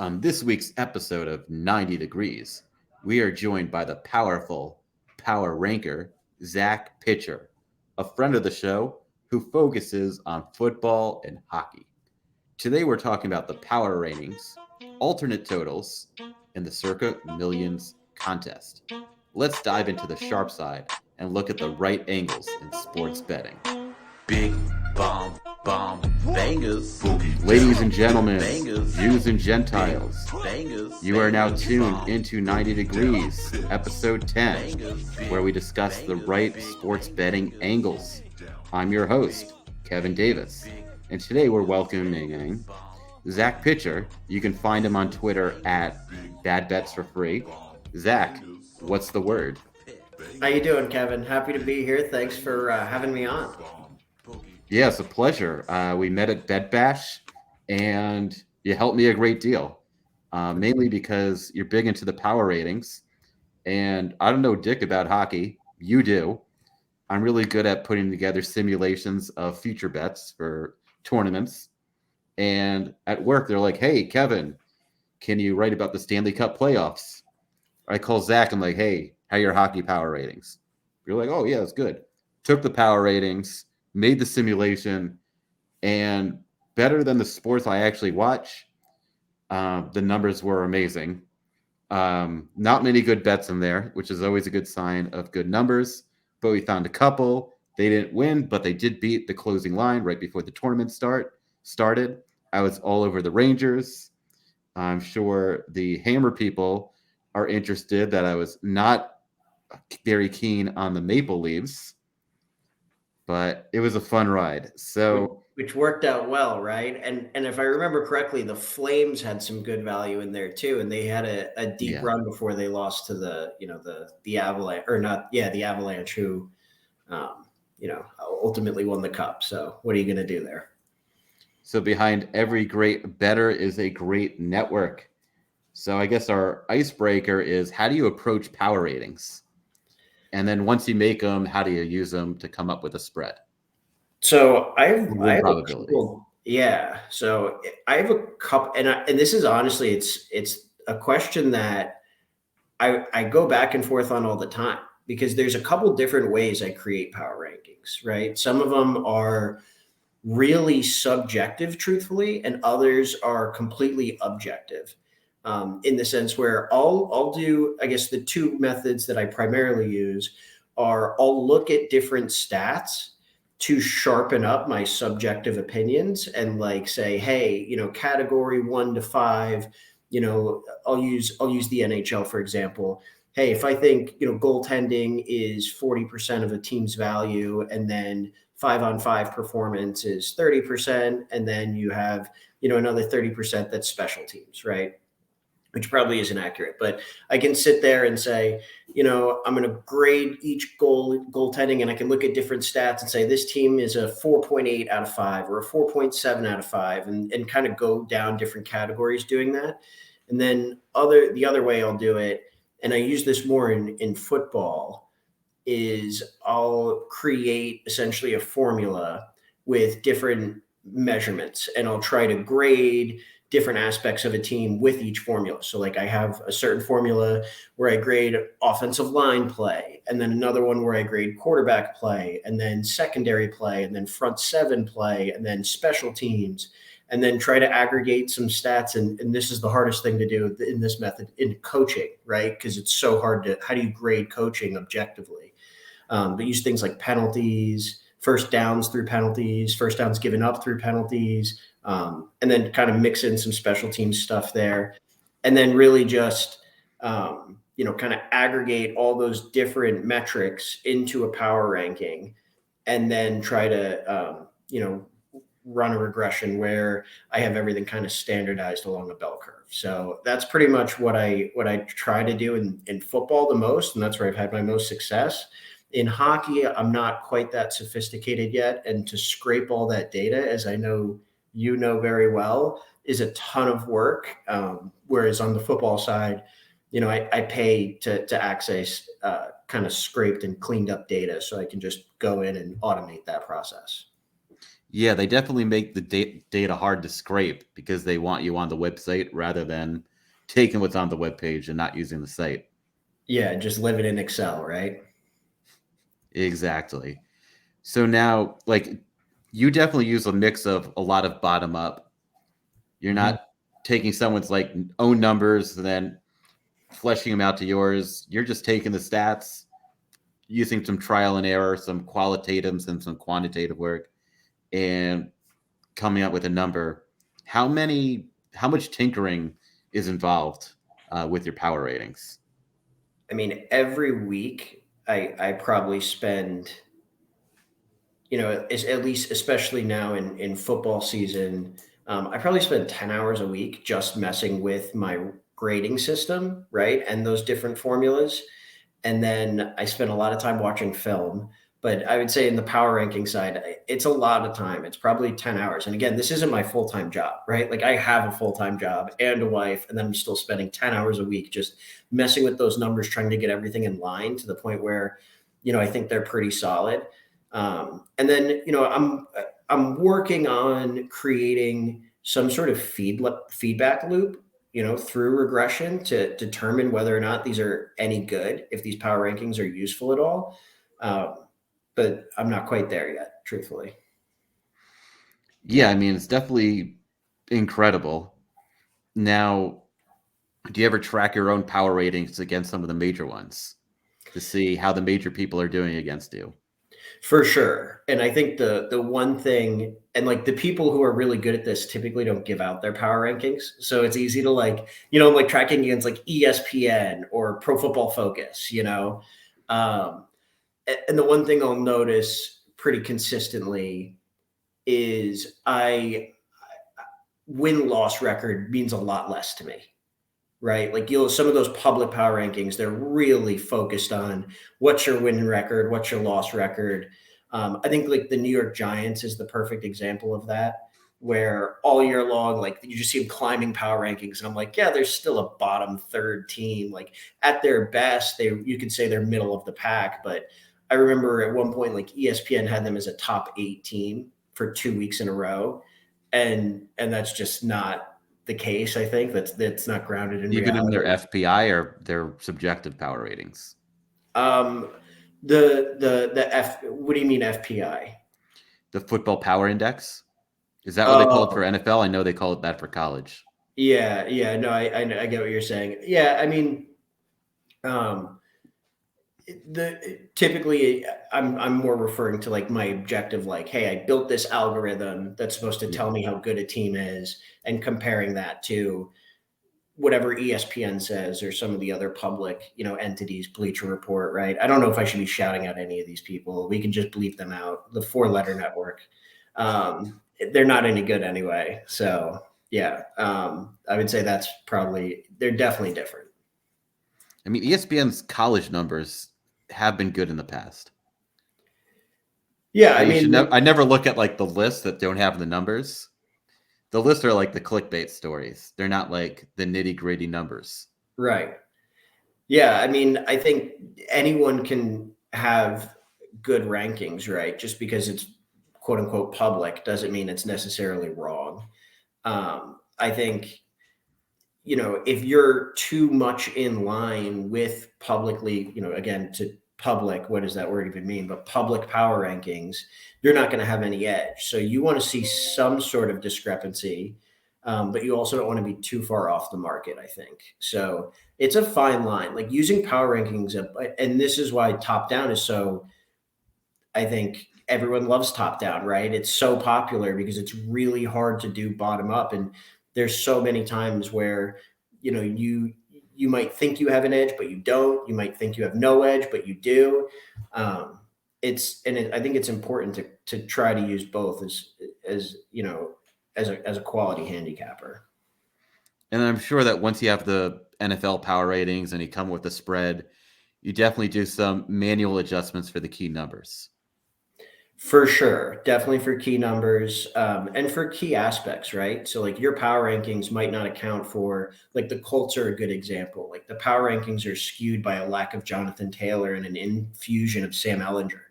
On this week's episode of 90 Degrees, we are joined by the powerful power ranker, Zach Pitcher, a friend of the show who focuses on football and hockey. Today we're talking about the power ratings, alternate totals, and the Circa Millions Contest. Let's dive into the sharp side and look at the right angles in sports betting. Big bomb, bomb, bangers. Ladies and gentlemen, Bangers. Jews and Gentiles, Bangers. you are now bangers, tuned bomb. into 90 Degrees, episode 10, where we discuss the right sports betting angles. I'm your host, Kevin Davis, and today we're welcoming Zach Pitcher. You can find him on Twitter at Bad Bets for Free. Zach, what's the word? How you doing, Kevin? Happy to be here. Thanks for having me on. Yeah, it's a pleasure. We met at Bet Bash, and you helped me a great deal, mainly because you're big into the power ratings. And I don't know dick about hockey. You do. I'm really good at putting together simulations of future bets for tournaments. And at work, they're like, "Hey, Kevin, can you write about the Stanley Cup playoffs?" I call Zach. I'm like, "Hey, how are your hockey power ratings?" You're like, "Oh, yeah, it's good." Took the power ratings, made the simulation, and better than the sports I actually watch, the numbers were amazing. Not many good bets in there, which is always a good sign of good numbers. But we found a couple. They didn't win, but they did beat the closing line right before the tournament started. I was all over the Rangers. I'm sure the Hammer people are interested that I was not very keen on the Maple Leafs, but it was a fun ride. So Which worked out well, right? And if I remember correctly, the Flames had some good value in there too, and they had a deep yeah, run before they lost to the Avalanche, or not, yeah, the Avalanche, who um, ultimately won the cup. So what are you going to do there? so behind every great bettor is a great network. So I guess our icebreaker is, how do you approach power ratings? And then once you make them, how do you use them to come up with a spread So and I win have a probability? couple, yeah. So I have a couple, and this is honestly, it's a question that I go back and forth on all the time because there's a couple different ways I create power rankings, right? Some of them are really subjective, truthfully, and others are completely objective. In the sense where I'll do, I guess the two methods that I primarily use are I'll look at different stats to sharpen up my subjective opinions and like say, hey, category 1 to 5, I'll use the NHL for example. Hey, if I think goaltending is 40% of a team's value, and then 5-on-5 performance is 30%, and then you have another 30% that's special teams, right? Which probably isn't accurate, but I can sit there and say, I'm going to grade each goaltending, and I can look at different stats and say this team is a 4.8 out of 5 or a 4.7 out of 5, and kind of go down different categories doing that. And then the other way I'll do it, and I use this more in football, is I'll create essentially a formula with different measurements, and I'll try to grade different aspects of a team with each formula. So like I have a certain formula where I grade offensive line play, and then another one where I grade quarterback play, and then secondary play, and then front seven play, and then special teams, and then try to aggregate some stats. And this is the hardest thing to do in this method in coaching, right? Because it's so hard how do you grade coaching objectively? But use things like penalties, first downs through penalties, first downs given up through penalties, and then kind of mix in some special team stuff there. And then really just, kind of aggregate all those different metrics into a power ranking, and then try to, run a regression where I have everything kind of standardized along a bell curve. So that's pretty much what I try to do in football the most, and that's where I've had my most success. In hockey, I'm not quite that sophisticated yet, and to scrape all that data, as I know you know very well, is a ton of work. Whereas on the football side, I pay to access kind of scraped and cleaned up data, so I can just go in and automate that process. Yeah, they definitely make the data hard to scrape because they want you on the website rather than taking what's on the web page and not using the site. Yeah, just living in Excel, right? Exactly. So now, like, you definitely use a mix of a lot of bottom up. You're Mhm. not taking someone's like own numbers and then fleshing them out to yours. You're just taking the stats, using some trial and error, some qualitative and some quantitative work, and coming up with a number. How much tinkering is involved with your power ratings? I mean, every week I probably spend, at least especially now in football season, I probably spend 10 hours a week just messing with my grading system, right? And those different formulas. And then I spend a lot of time watching film. But I would say in the power ranking side, it's a lot of time. It's probably 10 hours. And again, this isn't my full time job, right? Like I have a full time job and a wife, and then I'm still spending 10 hours a week just messing with those numbers, trying to get everything in line to the point where, I think they're pretty solid. And then, I'm working on creating some sort of feedback loop, through regression to determine whether or not these are any good, if these power rankings are useful at all. But I'm not quite there yet, truthfully. Yeah, I mean, it's definitely incredible. Now, do you ever track your own power ratings against some of the major ones to see how the major people are doing against you? For sure. And I think the one thing, and like the people who are really good at this typically don't give out their power rankings. So it's easy to like tracking against like ESPN or Pro Football Focus. Um, and the one thing I'll notice pretty consistently is I win-loss record means a lot less to me, right? Like some of those public power rankings, they're really focused on what's your win record, what's your loss record. I think like the New York Giants is the perfect example of that, where all year long, like you just see them climbing power rankings, and I'm like, yeah, they're still a bottom third team. Like at their best, you could say they're middle of the pack, but I remember at one point, like ESPN had them as a top 8 team for 2 weeks in a row, and that's just not the case. I think that's not grounded in Even in their reality. FPI or their subjective power ratings? Um, the what do you mean FPI? The Football Power Index? Is that what they call it for Oh, NFL? I know they call it that for college. yeah, yeah. No, I get what you're saying. Yeah, I mean, um, the typically I'm more referring to like my objective, like, hey, I built this algorithm that's supposed to Yeah. tell me how good a team is, and comparing that to whatever ESPN says or some of the other public, entities, Bleacher Report, right? I don't know if I should be shouting out any of these people. We can just bleep them out. The four-letter network. They're not any good anyway. So yeah, I would say they're definitely different. I mean, ESPN's college numbers have been good in the past. Yeah, But I you should mean, never. I never look at like the lists that don't have the numbers. The lists are like the clickbait stories. They're not like the nitty gritty numbers. right. Yeah, I mean, I think anyone can have good rankings, right? Just because it's quote unquote public doesn't mean it's necessarily wrong. I think, if you're too much in line with publicly, again, to public, what does that word even mean? But public power rankings, you're not going to have any edge. So you want to see some sort of discrepancy, but you also don't want to be too far off the market, I think. So it's a fine line, like using power rankings. And this is why top down is so, I think everyone loves top down, right? It's so popular because it's really hard to do bottom up. And there's so many times where, you might think you have an edge, but you don't. You might think you have no edge, but you do. Um, I think it's important to try to use both as as a quality handicapper. And I'm sure that once you have the NFL power ratings and you come with a spread, you definitely do some manual adjustments for the key numbers. For sure, definitely for key numbers, and for key aspects, right? So, like your power rankings might not account for, like the Colts are a good example. Like the power rankings are skewed by a lack of Jonathan Taylor and an infusion of Sam Ellinger,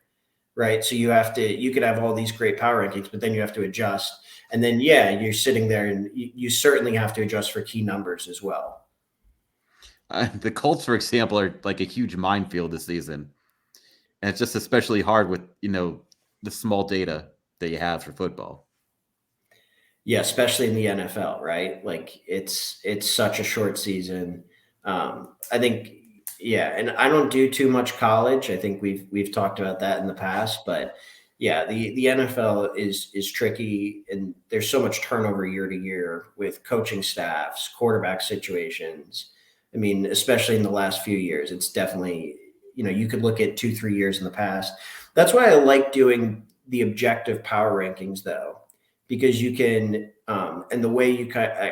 right? So you could have all these great power rankings, but then you have to adjust. And then, yeah, you're sitting there and you certainly have to adjust for key numbers as well. The Colts, for example, are like a huge minefield this season, and it's just especially hard with the small data that you have for football. Yeah, especially in the NFL, right? Like it's such a short season. I think, yeah, and I don't do too much college. I think we've talked about that in the past, but yeah, the NFL is tricky, and there's so much turnover year to year with coaching staffs, quarterback situations. I mean, especially in the last few years, it's definitely, you could look at 2-3 years in the past. That's why I like doing the objective power rankings, though, because you can, and the way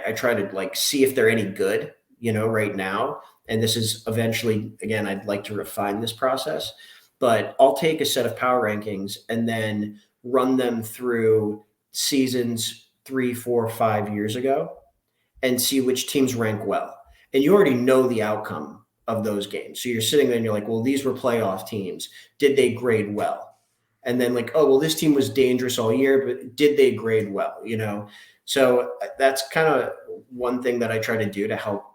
I try to like see if they're any good, right now. And this is eventually, again, I'd like to refine this process, but I'll take a set of power rankings and then run them through seasons 3, 4, 5 years ago and see which teams rank well. And you already know the outcome of those games. So you're sitting there and you're like, well, these were playoff teams. Did they grade well? And then like, oh, well, this team was dangerous all year, but did they grade well? So that's kind of one thing that I try to do to help.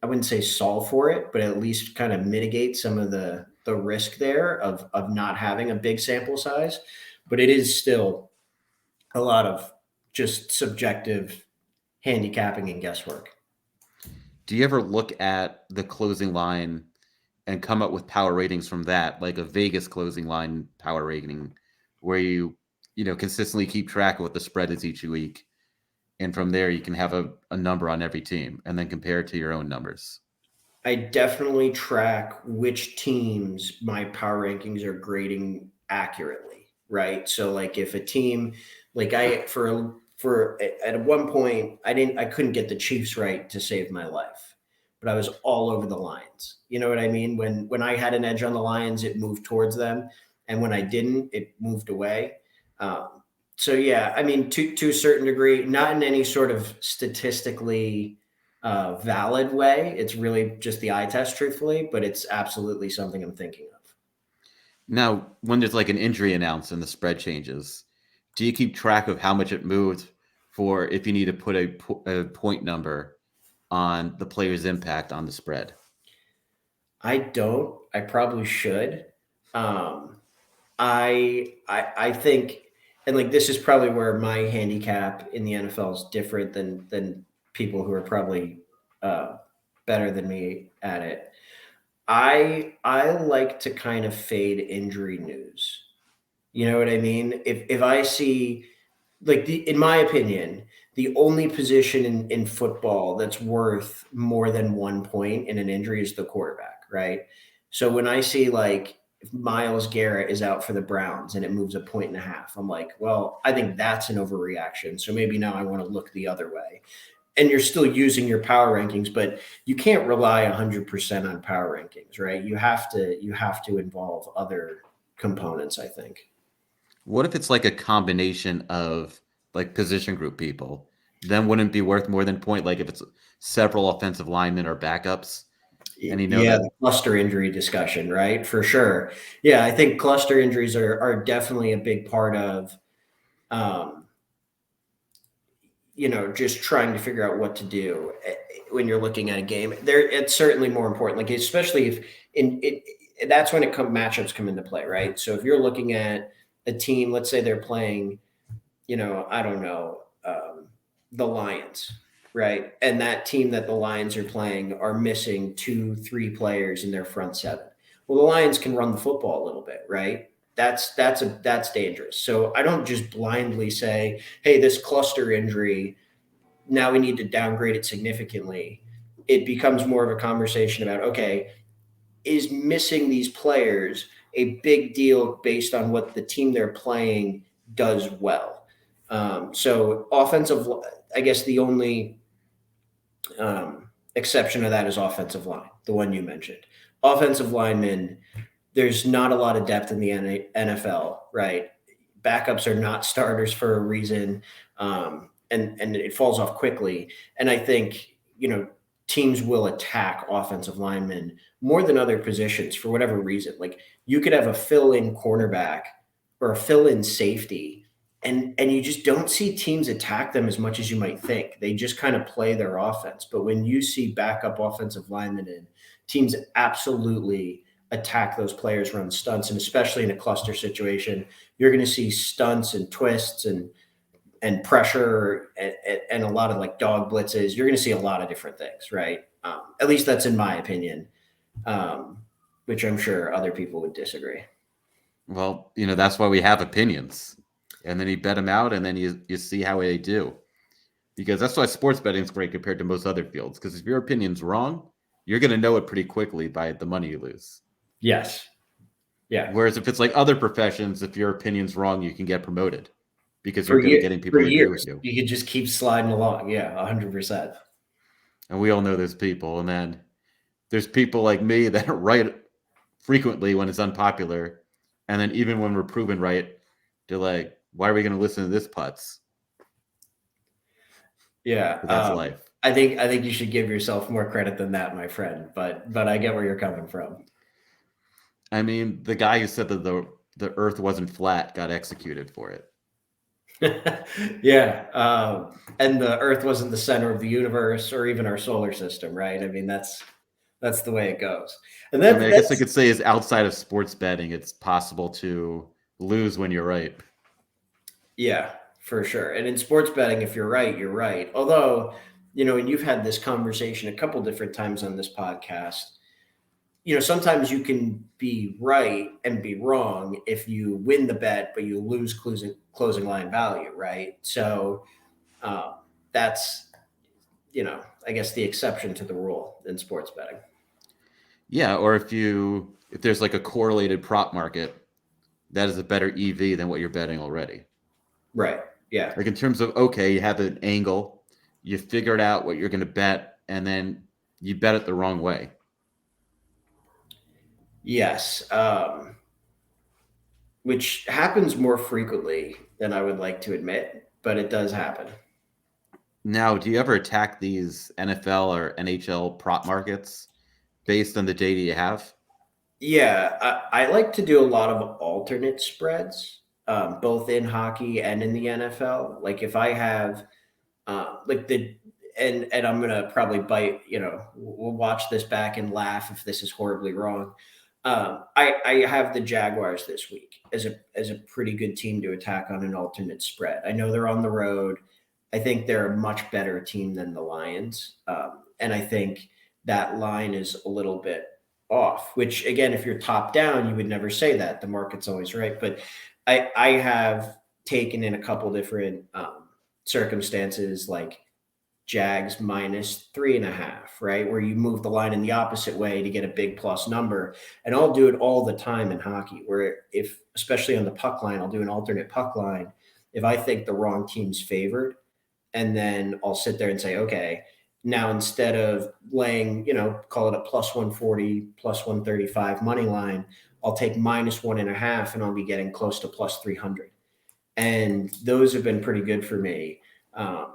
I wouldn't say solve for it, but at least kind of mitigate some of the risk there of not having a big sample size. But it is still a lot of just subjective handicapping and guesswork. Do you ever look at the closing line and come up with power ratings from that, like a Vegas closing line power rating, where you consistently keep track of what the spread is each week, and from there you can have a number on every team and then compare it to your own numbers? I definitely track which teams my power rankings are grading accurately, right? So like if a team, like I for at one point I couldn't get the Chiefs right to save my life, but I was all over the Lions. You know what I mean? When I had an edge on the Lions, it moved towards them, and when I didn't, it moved away. So yeah, I mean, to a certain degree, not in any sort of statistically valid way. It's really just the eye test, truthfully, but it's absolutely something I'm thinking of. Now, when there's like an injury announced and the spread changes, do you keep track of how much it moved for if you need to put a point number on the player's impact on the spread? I don't. I probably should. Um, I think, and like this is probably where my handicap in the NFL is different than people who are probably uh, better than me at it. I like to kind of fade injury news. You know what I mean? If I see, like, in my opinion, the only position in football that's worth more than 1 point in an injury is the quarterback, right? So when I see like if Miles Garrett is out for the Browns and it moves a point and a half, I'm like, well, I think that's an overreaction. So maybe now I want to look the other way. And you're still using your power rankings, but you can't rely 100% on power rankings, right? You have to involve other components, I think. What if it's like a combination of like position group people? Then wouldn't it be worth more than point? Like if it's several offensive linemen or backups, and you know Yeah, that. the cluster injury discussion, right? For sure. Yeah, I think cluster injuries are definitely a big part of, um, just trying to figure out what to do when you're looking at a game. There, it's certainly more important. Like especially if in it, that's when matchups come into play, right? So if you're looking at a team, let's say they're playing, I don't know, the Lions, right? And that team that the Lions are playing are missing 2, 3 players in their front seven. Well, the Lions can run the football a little bit, right? That's dangerous. So I don't just blindly say, "Hey, this cluster injury, now we need to downgrade it significantly." It becomes more of a conversation about, okay, is missing these players a big deal based on what the team they're playing does well? So offensive, I guess the only exception to that is offensive line, the one you mentioned. Offensive linemen, there's not a lot of depth in the NFL, right? Backups are not starters for a reason, and it falls off quickly. And I think teams will attack offensive linemen more than other positions for whatever reason. Like you could have a fill-in cornerback or a fill-in safety, and you just don't see teams attack them as much as you might think. They just kind of play their offense. But when you see backup offensive linemen in, teams absolutely attack those players, run stunts, and especially in a cluster situation, you're going to see stunts and twists and pressure and a lot of like dog blitzes. You're going to see a lot of different things, right? At least that's in my opinion, which I'm sure other people would disagree. Well, that's why we have opinions. And then you bet them out, and then you see how they do. Because that's why sports betting is great compared to most other fields. Because if your opinion's wrong, you're going to know it pretty quickly by the money you lose. Yes. Yeah. Whereas if it's like other professions, if your opinion's wrong, you can get promoted because you're good at getting people to agree with you. You could just keep sliding along. Yeah, 100%. And we all know there's people. And then there's people like me that are right frequently when it's unpopular. And then even when we're proven right, they're like, why are we going to listen to this putz? Yeah. But that's life. I think you should give yourself more credit than that, my friend. But I get where you're coming from. I mean, the guy who said that the earth wasn't flat got executed for it. Yeah. And the earth wasn't the center of the universe or even our solar system, right? I mean, that's the way it goes. And then I guess I could say is outside of sports betting, it's possible to lose when you're right. Yeah, for sure. And in sports betting, if you're right, you're right. Although, and you've had this conversation a couple different times on this podcast, sometimes you can be right and be wrong if you win the bet, but you lose closing line value, right? So that's, I guess the exception to the rule in sports betting. Yeah, or if there's like a correlated prop market, that is a better EV than what you're betting already. Right. Yeah. Like in terms of, okay, you have an angle, you figured out what you're going to bet, and then you bet it the wrong way. Yes. Which happens more frequently than I would like to admit, but it does happen. Now, do you ever attack these NFL or NHL prop markets based on the data you have? Yeah, I like to do a lot of alternate spreads, both in hockey and in the NFL. Like if I have and I'm gonna probably bite. We'll watch this back and laugh if this is horribly wrong. I have the Jaguars this week as a pretty good team to attack on an alternate spread. I know they're on the road. I think they're a much better team than the Lions, and I think that line is a little bit off. Which again, if you're top down, you would never say that. The market's always right, but I have taken in a couple different circumstances like Jags -3.5, right? Where you move the line in the opposite way to get a big plus number. And I'll do it all the time in hockey, where especially on the puck line, I'll do an alternate puck line if I think the wrong team's favored. And then I'll sit there and say, okay, now instead of laying, call it a +140, +135 money line, I'll take -1.5 and I'll be getting close to +300. And those have been pretty good for me. And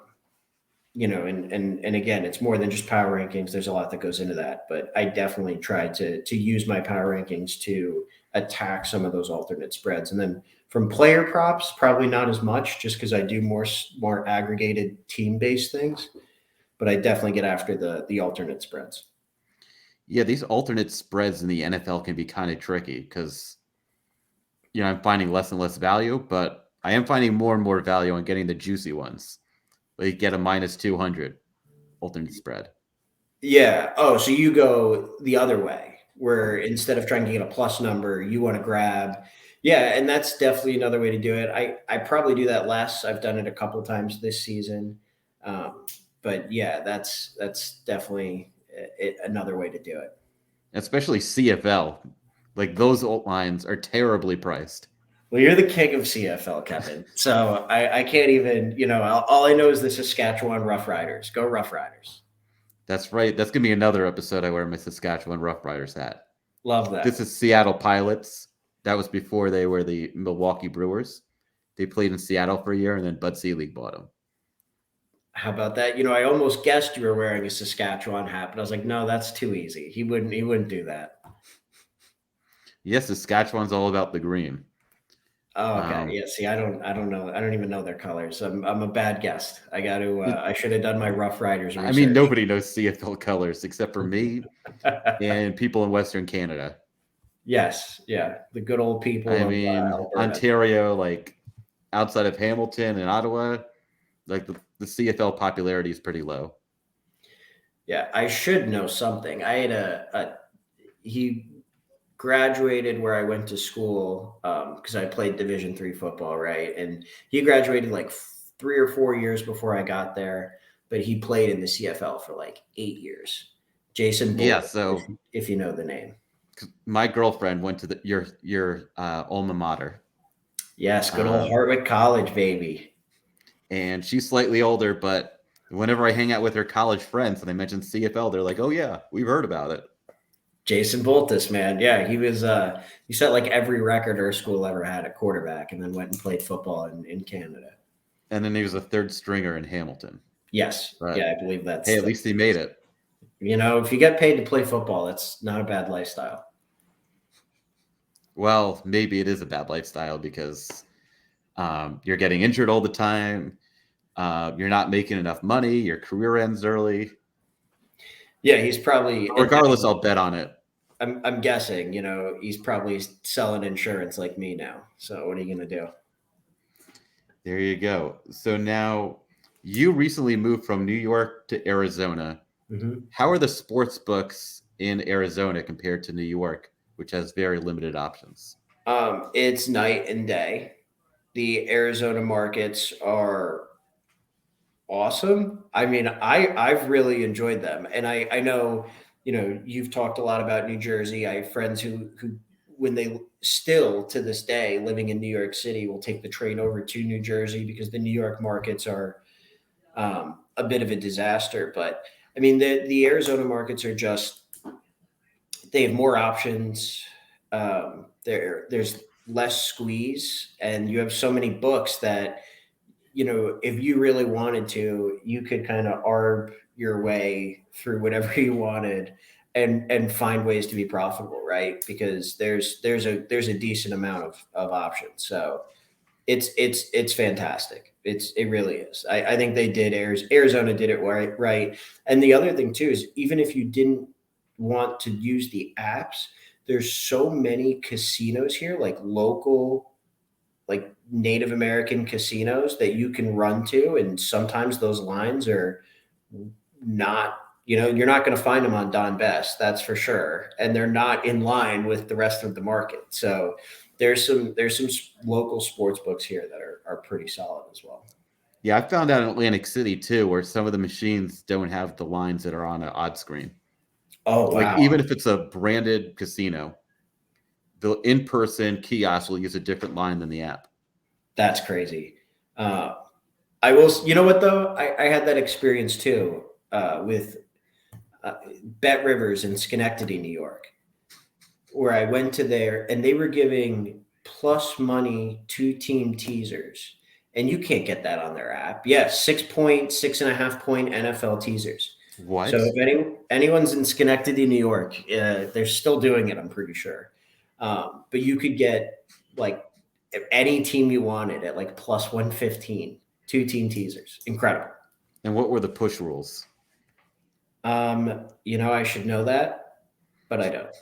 again, it's more than just power rankings. There's a lot that goes into that, but I definitely try to use my power rankings to attack some of those alternate spreads. And then from player props, probably not as much, just because I do more aggregated team-based things, but I definitely get after the alternate spreads. Yeah, these alternate spreads in the NFL can be kind of tricky because, I'm finding less and less value, but I am finding more and more value on getting the juicy ones. Like you get a -200 alternate spread. Yeah. Oh, so you go the other way where instead of trying to get a plus number, you want to grab. Yeah. And that's definitely another way to do it. I probably do that less. I've done it a couple times this season. But yeah, that's definitely another way to do it. Especially CFL. Like those alt lines are terribly priced. Well, you're the king of CFL, Kevin. So I can't even, all I know is the Saskatchewan Roughriders. Go Roughriders. That's right. That's going to be another episode I wear my Saskatchewan Roughriders hat. Love that. This is Seattle Pilots. That was before they were the Milwaukee Brewers. They played in Seattle for a year, and then Bud Selig bought them. How about that? I almost guessed you were wearing a Saskatchewan hat, but I was like, no, that's too easy. He wouldn't do that. Yes, Saskatchewan's all about the green. Oh, okay. Um, Yeah. See, I don't know. I don't even know their colors. I'm a bad guest. I got to. it, I should have done my Rough Riders I mean, research. nobody knows CFL colors except for me and people in Western Canada. Yes. Yeah. The good old people I of mean, Alberta. Ontario, like outside of Hamilton and Ottawa, like the CFL popularity is pretty low. Yeah. I should know something. I had he graduated where I went to school because I played Division III football, right? And he graduated like 3 or 4 years before I got there, but he played in the CFL for like 8 years. Jason Yeah, Bull, so if you know the name. my girlfriend went to your alma mater, Yes, good old um, Hartwick College, baby. and she's slightly older. But whenever I hang out with her college friends and I mention CFL, they're like, "Oh yeah, we've heard about it." Jason Boltus, man. Yeah, he set like every record our school ever had at quarterback and then went and played football in Canada. And then he was a third stringer in Hamilton. Yes. But Yeah, I believe hey, at least he made it. if you get paid to play football, that's not a bad lifestyle. Well, maybe it is a bad lifestyle because you're getting injured all the time. You're not making enough money. Your career ends early. Yeah, he's probably, and Regardless, I'll bet on it. I'm guessing, he's probably selling insurance like me now. So what are you gonna do? There you go. So now you recently moved from New York to Arizona. Mm-hmm. How are the sports books in Arizona compared to New York, which has very limited options? It's night and day. The Arizona markets are awesome. I mean, I've really enjoyed them, and I know you've talked a lot about New Jersey. I have friends who when they still to this day living in New York City will take the train over to New Jersey because the New York markets are a bit of a disaster. But I mean, the Arizona markets are just they have more options. There's less squeeze, and you have so many books that if you really wanted to, you could kind of arb your way through whatever you wanted and find ways to be profitable, right? Because there's a decent amount of options. So it's fantastic. It really is. I think they did Arizona did it right. And the other thing too is even if you didn't want to use the apps, there's so many casinos here, like local like Native American casinos that you can run to. And sometimes those lines are not, you're not going to find them on Don Best, that's for sure. And they're not in line with the rest of the market. So there's some local sports books here that are pretty solid as well. Yeah, I found out in Atlantic City too, where some of the machines don't have the lines that are on an odd screen. Oh, Like wow. even if it's a branded casino, the in-person kiosk will use a different line than the app. That's crazy. Uh, I will, you know what though? I had that experience too with Bet Rivers in Schenectady, New York, where I went to there and they were giving plus money to team teasers. And you can't get that on their app. Yes, 6 point, 6.5 point NFL teasers. So What? if anyone's in Schenectady, New York, they're still doing it, I'm pretty sure. But you could get like any team you wanted at like plus 115, two team teasers. Incredible. And what were the push rules? I should know that, but I don't.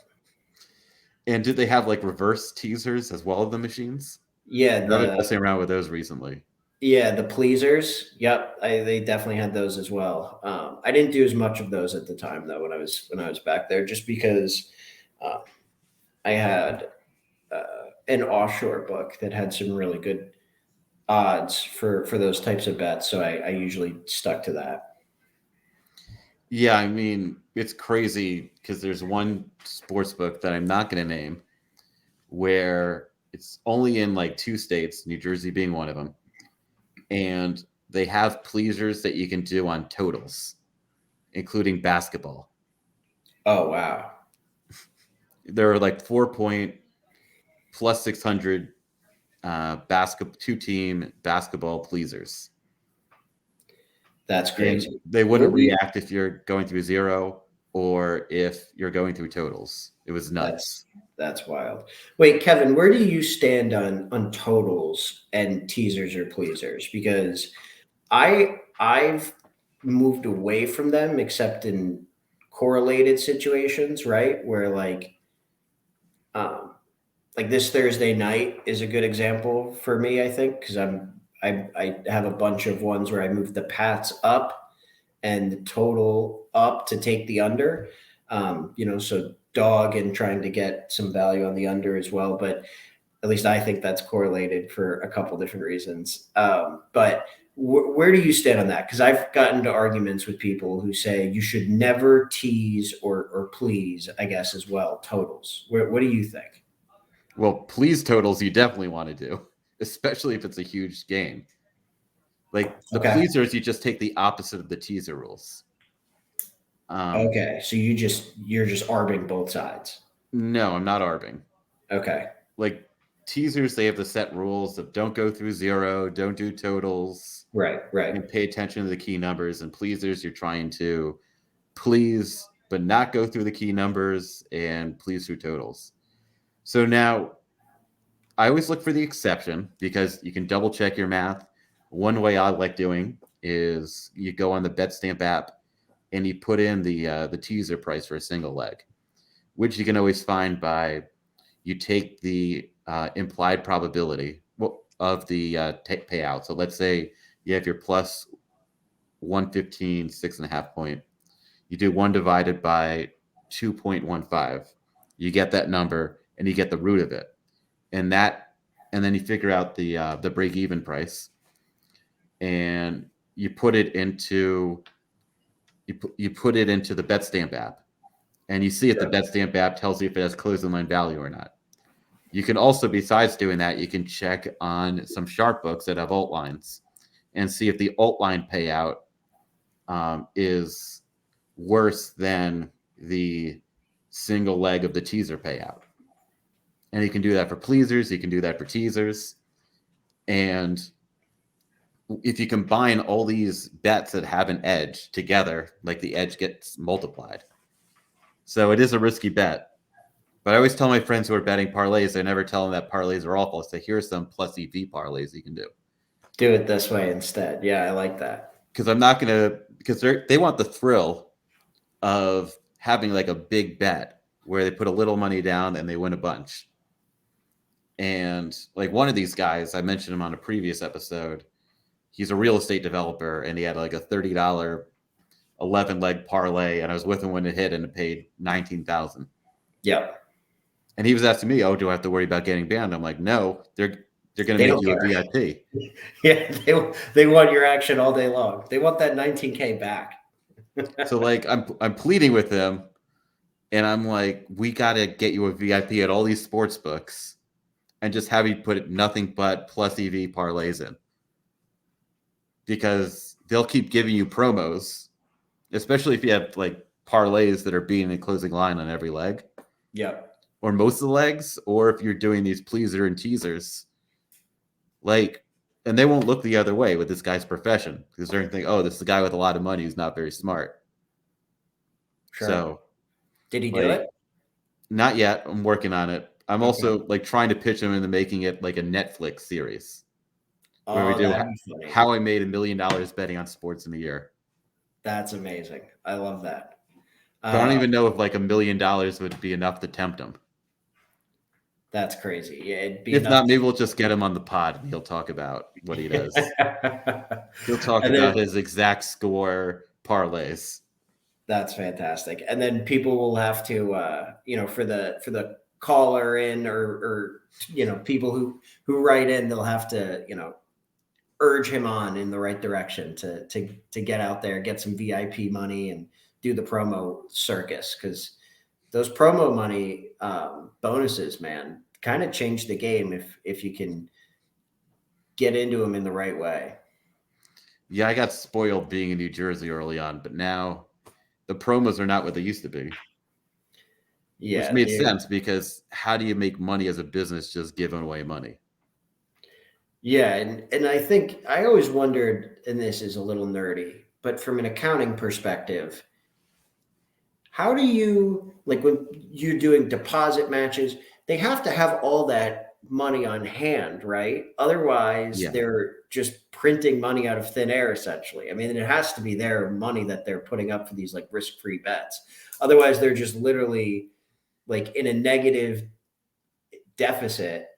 And did they have like reverse teasers as well as the machines? Yeah, I've been messing around with those recently. the pleasers. Yep, they definitely had those as well. I didn't do as much of those at the time though when I was back there, just because uh, I had an offshore book that had some really good odds for those types of bets. So I usually stuck to that. Yeah, I mean, it's crazy because there's one sports book that I'm not going to name where it's only in like two states, New Jersey being one of them. And they have pleasers that you can do on totals, including basketball. Oh wow, There are like 4 point plus 600 basketball two team basketball pleasers. that's And crazy. they What wouldn't do you? react if you're going through zero. or if you're going through totals. It was nuts. That's wild. Wait, Kevin, where do you stand on totals and teasers or pleasers? Because I've moved away from them except in correlated situations, right? Where um like this Thursday night is a good example for me, I think, because I have a bunch of ones where I move the Pats up and the total up to take the under. So dog and trying to get some value on the under as well. But at least I think that's correlated for a couple different reasons. But where do you stand on that? Because I've gotten into arguments with people who say you should never tease or please, I guess, as well, totals. What do you think? Well, please totals you definitely want to do, especially if it's a huge game. Like the Okay. pleasers, you just take the opposite of the teaser rules. Okay. So you're just arbing both sides. No, I'm not arbing. Okay. Like teasers, they have the set rules of don't go through zero, don't do totals, Right. and pay attention to the key numbers. And pleasers, you're trying to please, but not go through the key numbers and please through totals. So now I always look for the exception because you can double check your math. One way I like doing is you go on the BetStamp app and you put in the teaser price for a single leg, which you can always find by you take the implied probability of the payout. So let's say you have your plus 115, 6.5 point. You do 1 divided by 2.15. You get that number and you get the root of it. And then you figure out the break even price and you put it into the BetStamp app. And you see if the BetStamp app tells you if it has closing line value or not. You can also, besides doing that, you can check on some sharp books that have alt lines and see if the alt line payout is worse than the single leg of the teaser payout. And you can do that for pleasers. You can do that for teasers. And if you combine all these bets that have an edge together, like the edge gets multiplied. So it is a risky bet. But I always tell my friends who are betting parlays, I never tell them that parlays are awful. I say, here's some plus EV parlays you can do. Do it this way instead. Yeah, I like that. Because I'm not going to, because they want the thrill of having like a big bet where they put a little money down and they win a bunch. And like one of these guys, I mentioned him on a previous episode, he's a real estate developer and he had like a $30 11 leg parlay. And I was with him when it hit and it paid 19,000. Yep. And he was asking me, "Oh, do I have to worry about getting banned?" I'm like, "No, they're going to make you a VIP." Yeah, they want your action all day long. They want that 19K back. So like, I'm pleading with him, and I'm like, "We got to get you a VIP at all these sports books, and just have you put nothing but plus EV parlays in, because they'll keep giving you promos, especially if you have like parlays that are beating and closing line on every leg." Yep. Or most of the legs, or if you're doing these pleaser and teasers, like, and they won't look the other way with this guy's profession because they're going to think, oh, this is a guy with a lot of money who's not very smart. Sure. So, did he do it? Not yet. I'm working on it. I'm also like trying to pitch him into making it like a Netflix series where we do how I made $1 million betting on sports in a year. That's amazing. I love that. But I don't even know if like $1 million would be enough to tempt him. That's crazy. Yeah, it'd be if not, maybe we'll just get him on the pod and he'll talk about what he does. He'll talk about his exact score parlays. That's fantastic. And then people will have to, for the caller in or people who write in, they'll have to, urge him on in the right direction to get out there, get some VIP money and do the promo circus. Cause those promo money bonuses, man, kind of change the game if you can get into them in the right way. Yeah, I got spoiled being in New Jersey early on, but now the promos are not what they used to be. Yeah, which made sense because how do you make money as a business just giving away money? Yeah, and I think I always wondered, and this is a little nerdy, but from an accounting perspective, how do you, like when you're doing deposit matches, they have to have all that money on hand, right? Otherwise, Yeah. they're just printing money out of thin air, essentially. I mean, it has to be their money that they're putting up for these like risk-free bets. Otherwise, they're just literally like in a negative deficit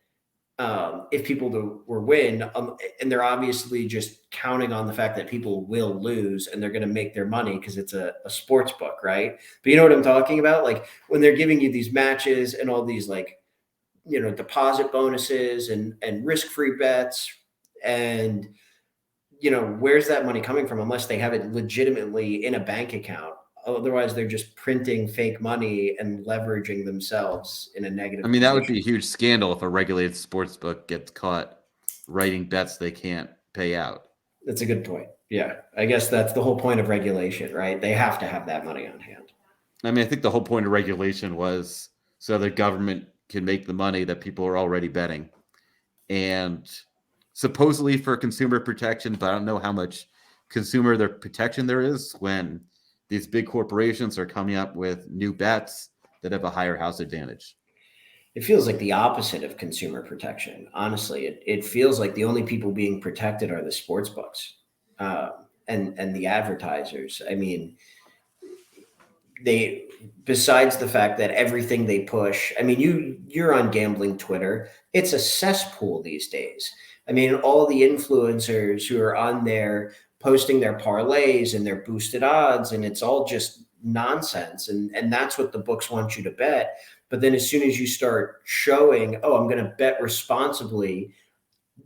if people were win, and they're obviously just counting on the fact that people will lose and they're going to make their money because it's a sports book, right? But you know what I'm talking about? Like when they're giving you these matches and all these like, you know, deposit bonuses and risk-free bets, and you know, where's that money coming from unless they have it legitimately in a bank account? Otherwise, they're just printing fake money and leveraging themselves in a I negative mean, that would position. be a huge scandal if a regulated sports book gets caught writing bets they can't pay out. That's a good point. Yeah. I guess that's the whole point of regulation, right? They have to have that money on hand. I mean, I think the whole point of regulation was so the government can make the money that people are already betting. And supposedly for consumer protection, but I don't know how much consumer protection there is when these big corporations are coming up with new bets that have a higher house advantage. It feels like the opposite of consumer protection. Honestly, it feels like the only people being protected are the sports books and the advertisers. I mean, they, besides the fact that everything they push, I mean, you're on gambling Twitter, it's a cesspool these days. I mean, all the influencers who are on there posting their parlays and their boosted odds, and it's all just nonsense, and that's what the books want you to bet. But then as soon as you start showing, oh, I'm going to bet responsibly,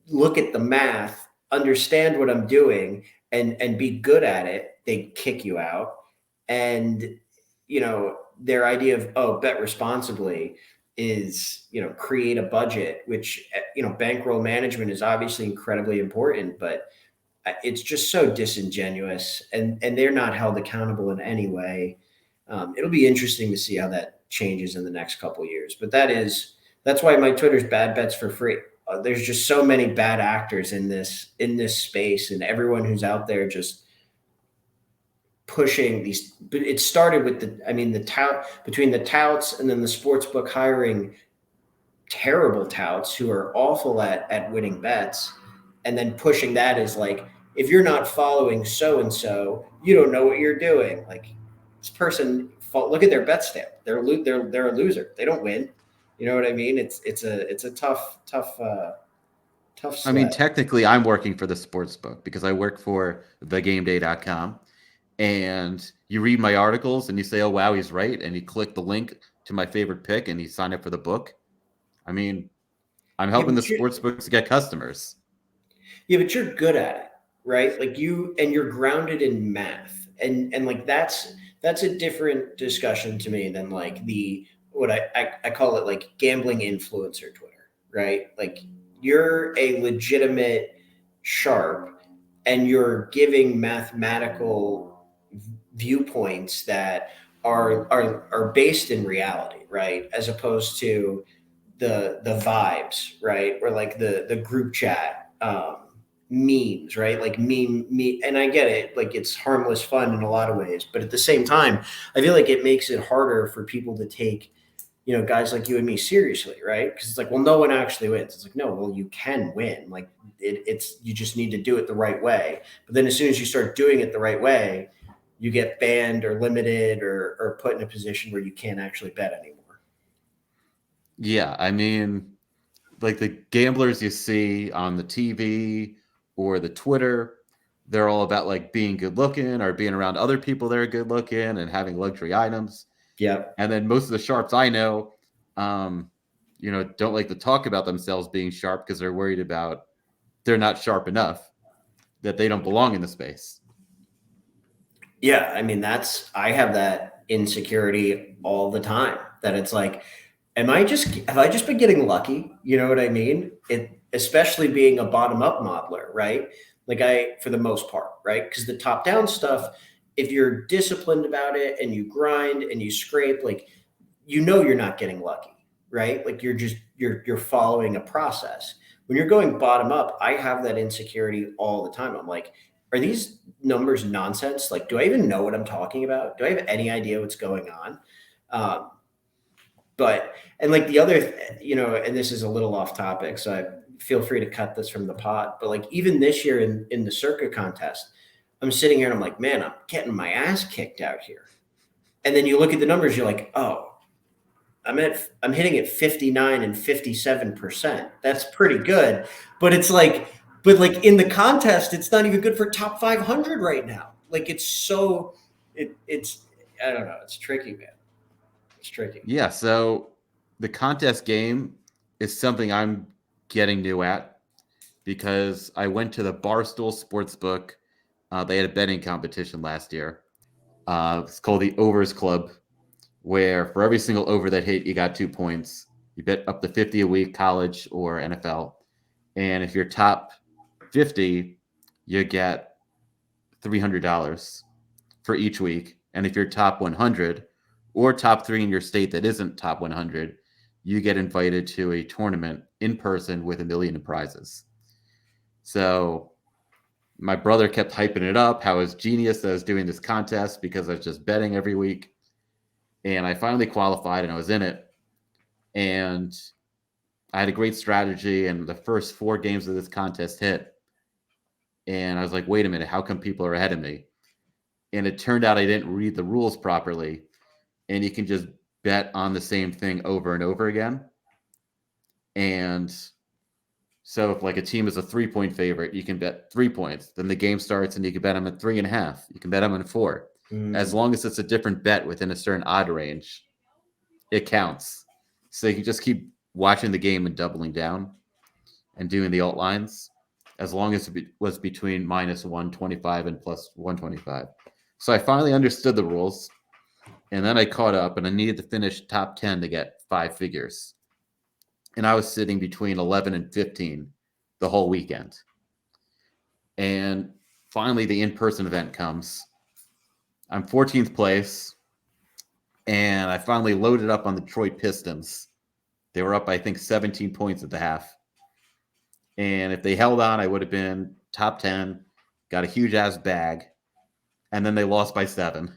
look at the math, understand what I'm doing, and be good at it, they kick you out. And you know, their idea of, oh, bet responsibly is, you know, create a budget, which, you know, bankroll management is obviously incredibly important, but it's just so disingenuous, and they're not held accountable in any way. It'll be interesting to see how that changes in the next couple of years, but that's why my Twitter's bad bets for free. There's just so many bad actors in this space, and everyone who's out there just pushing these. But it started with the tout, between the touts and then the sports book hiring terrible touts who are awful at winning bets, and then pushing that is like, if you're not following so and so, you don't know what you're doing. Like this person, look at their bet stamp. They're a loser. They don't win. You know what I mean? It's a tough I mean, sled. technically, I'm working for the sports book because I work for thegameday.com. And you read my articles and you say, oh, wow, he's right. And you click the link to my favorite pick and you sign up for the book. I mean, I'm Yeah, helping the sports books get customers. but you're good at it, right? Like you're grounded in math, and like that's a different discussion to me than like the what I call it like gambling influencer Twitter, right? Like you're a legitimate sharp, and you're giving mathematical viewpoints that are based in reality, right? As opposed to the vibes, right? Or like the group chat memes, right? Like me, and I get it, like it's harmless fun in a lot of ways, but at the same time, I feel like it makes it harder for people to take, you know, guys like you and me seriously, right? Because it's like, well, no one actually wins. It's like, no, well, you can win. Like it's you just need to do it the right way. But then as soon as you start doing it the right way, you get banned or limited or put in a position where you can't actually bet anymore. Yeah. I mean, like the gamblers you see on the TV or the Twitter, they're all about like being good looking or being around other people that are good looking and having luxury items. Yep. And then most of the sharps I know, um, don't like to talk about themselves being sharp because they're worried about they're not sharp enough, that they don't belong in the space. Yeah, I mean I have that insecurity all the time, that it's like, have I just been getting lucky? You know what I mean? It, especially being a bottom up modeler, right? Like for the most part, right? Because the top down stuff, if you're disciplined about it and you grind and you scrape, like, you know, you're not getting lucky, right? Like you're following a process. When you're going bottom up, I have that insecurity all the time. I'm like, are these numbers nonsense? Like, do I even know what I'm talking about? Do I have any idea what's going on? Um, but, and like the other, and this is a little off topic, so I feel free to cut this from the pod, but like even this year in the Circa contest, I'm sitting here and I'm like, man, I'm getting my ass kicked out here. And then you look at the numbers, you're like, oh, I'm hitting at 59 and 57%. That's pretty good. But it's like, in the contest, it's not even good for top 500 right now. Like it's I don't know. It's tricky, man. It's tricky. Yeah, so the contest game is something I'm getting new at because I went to the Barstool Sportsbook. They had a betting competition last year. It's called the Overs Club, where for every single over that hit, you got 2 points. You bet up to 50 a week, college or NFL. And if you're top 50, you get $300 for each week. And if you're top 100 or top 3 in your state that isn't top 100, you get invited to a tournament in person with $1 million in prizes. So my brother kept hyping it up, how it's genius that I was doing this contest because I was just betting every week. And I finally qualified and I was in it. And I had a great strategy. And the first 4 games of this contest hit. And I was like, wait a minute, how come people are ahead of me? And it turned out I didn't read the rules properly. And you can just bet on the same thing over and over again. And so if like a team is a 3-point favorite, you can bet 3 points. Then the game starts and you can bet them at 3.5. You can bet them at 4. As long as it's a different bet within a certain odd range, it counts. So you can just keep watching the game and doubling down and doing the alt lines as long as it was between minus 125 and plus 125. So I finally understood the rules. And then I caught up and I needed to finish top 10 to get 5 figures. And I was sitting between 11 and 15 the whole weekend. And finally, the in-person event comes. I'm 14th place. And I finally loaded up on the Detroit Pistons. They were up, I think, 17 points at the half. And if they held on, I would have been top 10, got a huge ass bag. And then they lost by 7.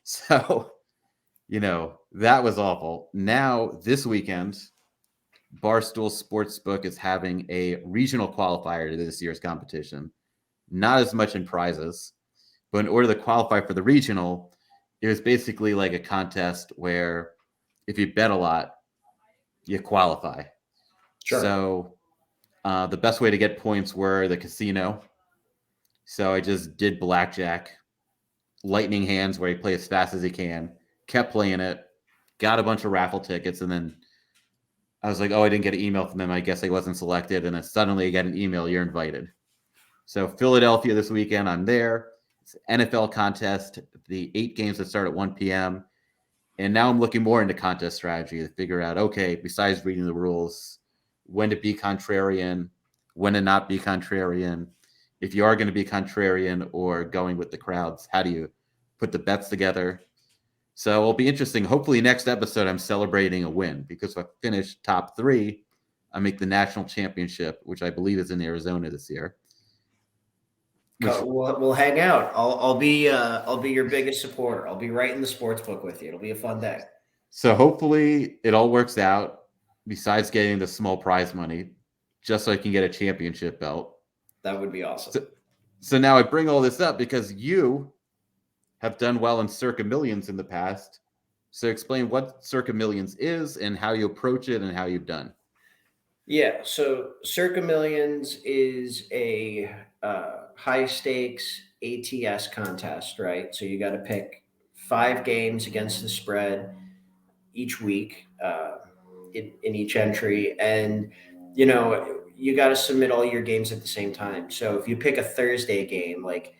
So, that was awful. Now, this weekend, Barstool Sportsbook is having a regional qualifier to this year's competition. Not as much in prizes, but in order to qualify for the regional, it was basically like a contest where if you bet a lot, you qualify. Sure. So the best way to get points were the casino. So I just did blackjack, lightning hands where you play as fast as you can, kept playing it, got a bunch of raffle tickets, and then I was like, oh, I didn't get an email from them. I guess I wasn't selected. And then suddenly I get an email, you're invited. So Philadelphia this weekend, I'm there. It's an NFL contest, the 8 games that start at 1 p.m. And now I'm looking more into contest strategy to figure out, okay, besides reading the rules, when to be contrarian, when to not be contrarian. If you are going to be contrarian or going with the crowds, how do you put the bets together? So it'll be interesting. Hopefully next episode, I'm celebrating a win because if I finish top 3, I make the national championship, which I believe is in Arizona this year. We'll hang out. I'll be your biggest supporter. I'll be right in the sports book with you. It'll be a fun day. So hopefully it all works out besides getting the small prize money, just so I can get a championship belt. That would be awesome. So now I bring all this up because you have done well in Circa Millions in the past. So explain what Circa Millions is and how you approach it and how you've done. Yeah, so Circa Millions is a high stakes ATS contest, right? So you got to pick 5 games against the spread each week in each entry. And, you got to submit all your games at the same time. So if you pick a Thursday game, like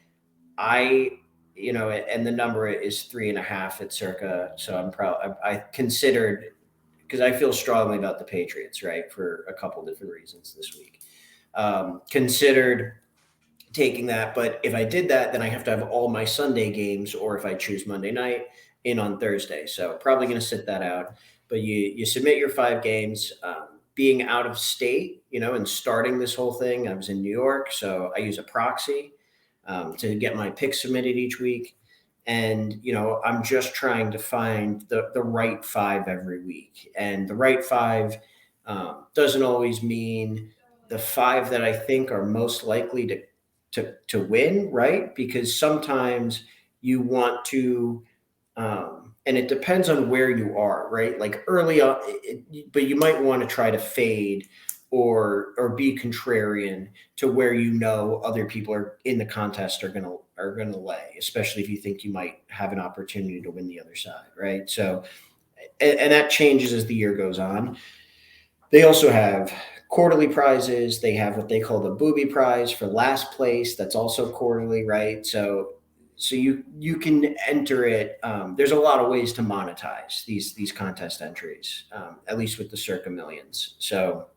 and the number is 3.5 at Circa. So I'm proud. I considered, because I feel strongly about the Patriots, right, for a couple different reasons this week. Considered taking that, but if I did that, then I have to have all my Sunday games, or if I choose Monday night, in on Thursday. So probably going to sit that out. But you submit your 5 games. Being out of state, and starting this whole thing, I was in New York, so I use a proxy. to get my picks submitted each week. And, I'm just trying to find the right 5 every week. And the right 5 doesn't always mean the 5 that I think are most likely to win, right? Because sometimes you want to, and it depends on where you are, right? Like early on, but you might want to try to fade or be contrarian to where other people are in the contest are gonna lay, especially if you think you might have an opportunity to win the other side, right? So, and that changes as the year goes on. They also have quarterly prizes. They have what they call the booby prize for last place. That's also quarterly, right? So you can enter it. There's a lot of ways to monetize these contest entries, at least with the Circa Millions. So,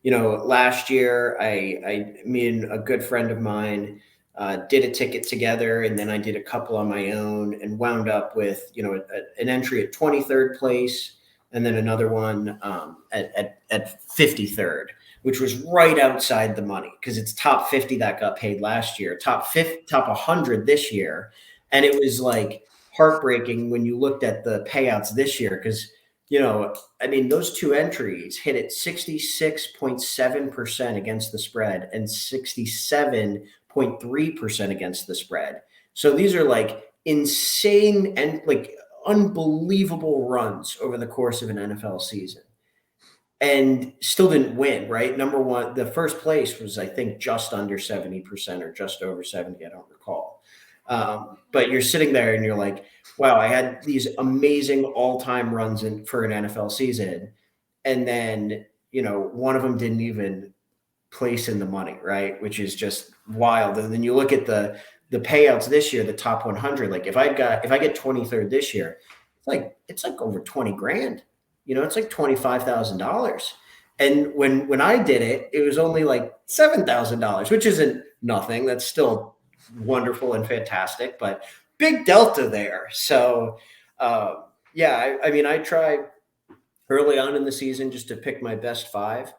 last year me and a good friend of mine did a ticket together, and then I did a couple on my own, and wound up with an entry at 23rd place, and then another one at 53rd, which was right outside the money because it's top 50 that got paid last year, top 100 this year, and it was like heartbreaking when you looked at the payouts this year because those 2 entries hit at 66.7% against the spread and 67.3% against the spread. So these are like insane and like unbelievable runs over the course of an NFL season, and still didn't win, right? Number one, the first place was, I think, just under 70% or just over 70. I don't recall. But you're sitting there and you're like, wow, I had these amazing all-time runs for an NFL season. And then, one of them didn't even place in the money, right? Which is just wild. And then you look at the payouts this year, the top 100, like if I get 23rd this year, it's like over 20 grand, it's like $25,000. And when I did it, it was only like $7,000, which isn't nothing. That's still wonderful and fantastic, but big delta there. So, I try early on in the season just to pick my best 5.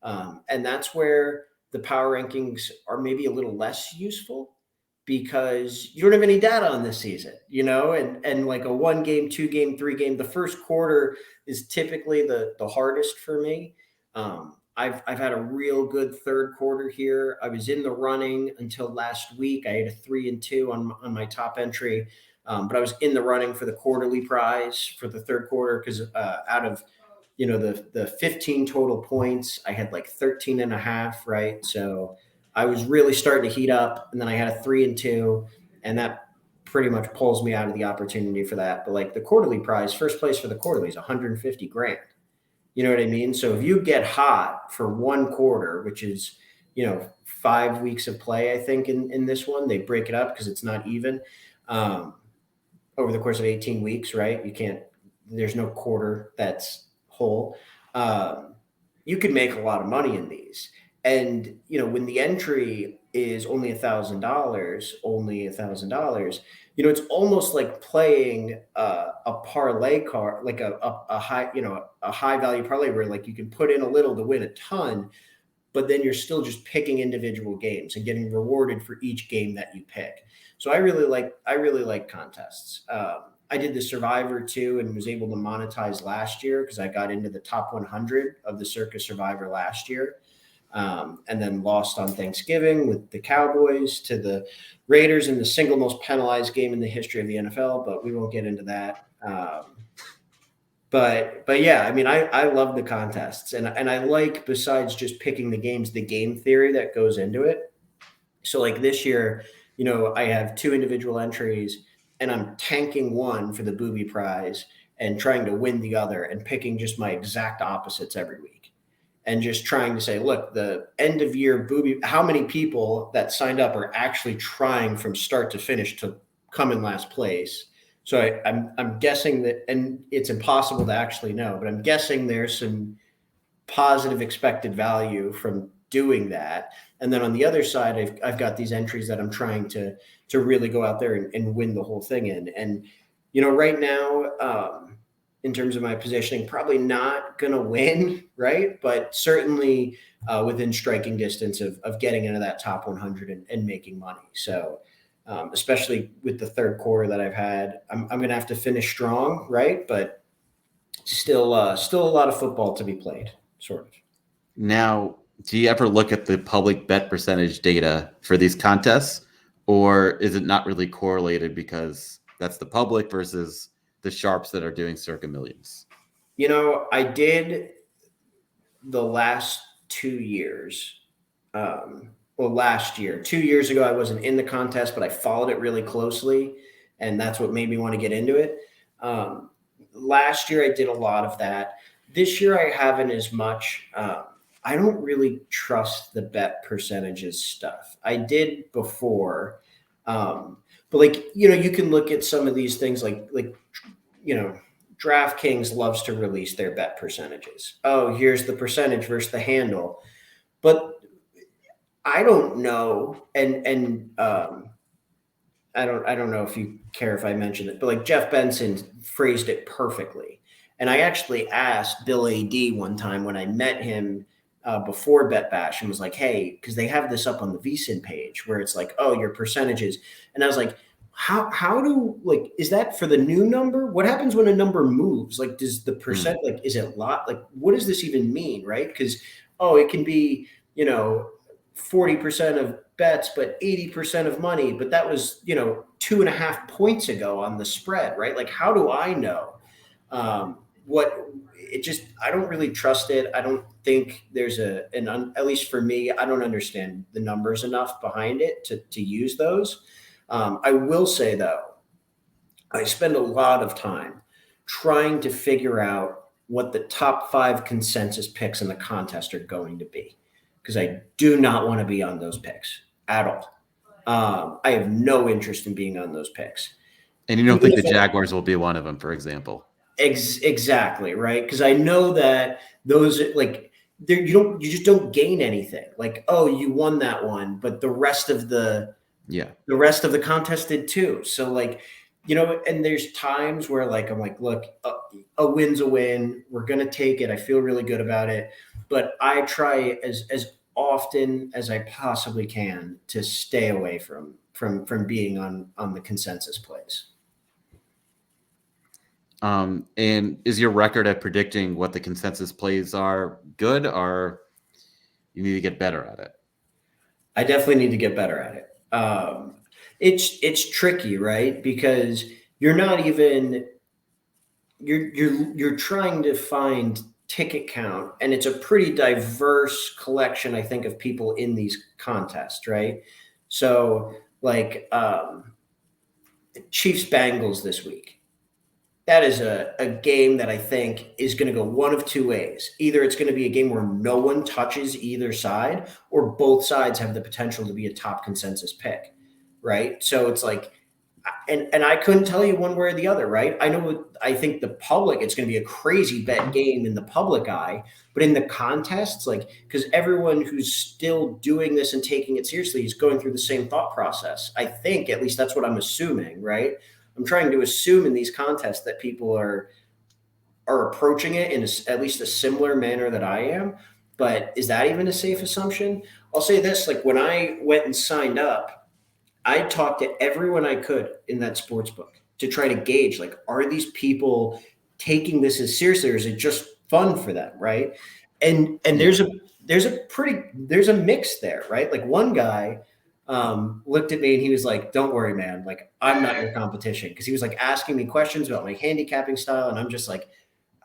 And that's where the power rankings are maybe a little less useful because you don't have any data on this season, and like a 1 game, 2 game, 3 game, the first quarter is typically the hardest for me. I've had a real good third quarter here. I was in the running until last week. I had a 3-2 on my top entry, but I was in the running for the quarterly prize for the third quarter because out of the 15 total points, I had like 13 and a half, right? So I was really starting to heat up, and then I had a 3-2, and that pretty much pulls me out of the opportunity for that. But like the quarterly prize, first place for the quarterly is 150 grand. You know what I mean? So if you get hot for 1 quarter, which is, 5 weeks of play, I think in this one, they break it up because it's not even over the course of 18 weeks, right? There's no quarter that's whole. You could make a lot of money in these. And, when the entry is only $1,000, it's almost like playing a parlay card, like a high, a high value parlay where like you can put in a little to win a ton, but then you're still just picking individual games and getting rewarded for each game that you pick. So I really like contests. I did the Survivor too and was able to monetize last year because I got into the top 100 of the Circa Survivor last year. And then lost on Thanksgiving with the Cowboys to the Raiders in the single most penalized game in the history of the NFL, but we won't get into that. But yeah, I love the contests, and I like, besides just picking the games, the game theory that goes into it. So like this year, I have 2 individual entries, and I'm tanking one for the booby prize and trying to win the other, and picking just my exact opposites every week. And just trying to say, look, the end of year booby, how many people that signed up are actually trying from start to finish to come in last place? So I'm guessing that, and it's impossible to actually know, but I'm guessing there's some positive expected value from doing that. And then on the other side, I've got these entries that I'm trying to really go out there and win the whole thing in. And, right now, in terms of my positioning. Probably not going to win, right? But certainly within striking distance of getting into that top 100 and making money. So especially with the third quarter that I've had, I'm going to have to finish strong, right? But still a lot of football to be played, sort of. Now, do you ever look at the public bet percentage data for these contests, or is it not really correlated because that's the public versus the sharps that are doing Circa Millions? I did the last 2 years. Last year, 2 years ago, I wasn't in the contest, but I followed it really closely, and that's what made me want to get into it. Last year, I did a lot of that. This year, I haven't as much. I don't really trust the bet percentages stuff. I did before, but you can look at some of these things like DraftKings loves to release their bet percentages. Oh, here's the percentage versus the handle, but I don't know, and I don't know if you care if I mention it, but like Jeff Benson phrased it perfectly. And I actually asked Bill AD one time when I met him before Bet Bash and was like, hey, because they have this up on the VSiN page where it's like, oh, your percentages. And I was like, how do, like, is that for the new number? What happens when a number moves? Like, does the percent, like, is it lot? Like, what does this even mean, right? Because, it can be, 40% of bets, but 80% of money. But that was, 2.5 points ago on the spread, right? Like, how do I know? I don't really trust it. I don't think there's at least for me, I don't understand the numbers enough behind it to use those. I will say though, I spend a lot of time trying to figure out what the top 5 consensus picks in the contest are going to be, because I do not want to be on those picks at all. I have no interest in being on those picks. And you don't think the Jaguars will be one of them, for example? Exactly, right? Because I know that those, like, you just don't gain anything. Like, oh, you won that one, but the rest of the contest did too. So like, and there's times where like I'm like, look, a win's a win. We're gonna take it. I feel really good about it, but I try as often as I possibly can to stay away from being on the consensus plays. And is your record at predicting what the consensus plays are good, or you need to get better at it? I definitely need to get better at it. It's tricky, right? Because you're not even you're trying to find ticket count, and it's a pretty diverse collection, I think, of people in these contests, right? So like Chiefs Bengals this week. That is a game that I think is going to go one of two ways. Either it's going to be a game where no one touches either side, or both sides have the potential to be a top consensus pick, right? So it's like, and I couldn't tell you one way or the other, right? I think the public, it's going to be a crazy bet game in the public eye, but in the contests, like, because everyone who's still doing this and taking it seriously is going through the same thought process. I think, at least that's what I'm assuming, right? I'm trying to assume in these contests that people are approaching it in at least a similar manner that I am. But is that even a safe assumption? I'll say this, like when I went and signed up, I talked to everyone I could in that sports book to try to gauge, like, are these people taking this as seriously, or is it just fun for them, right? And there's a mix there, right? Like one guy looked at me and he was like, don't worry, man. Like, I'm not your competition. Cause he was like asking me questions about my handicapping style. And I'm just like,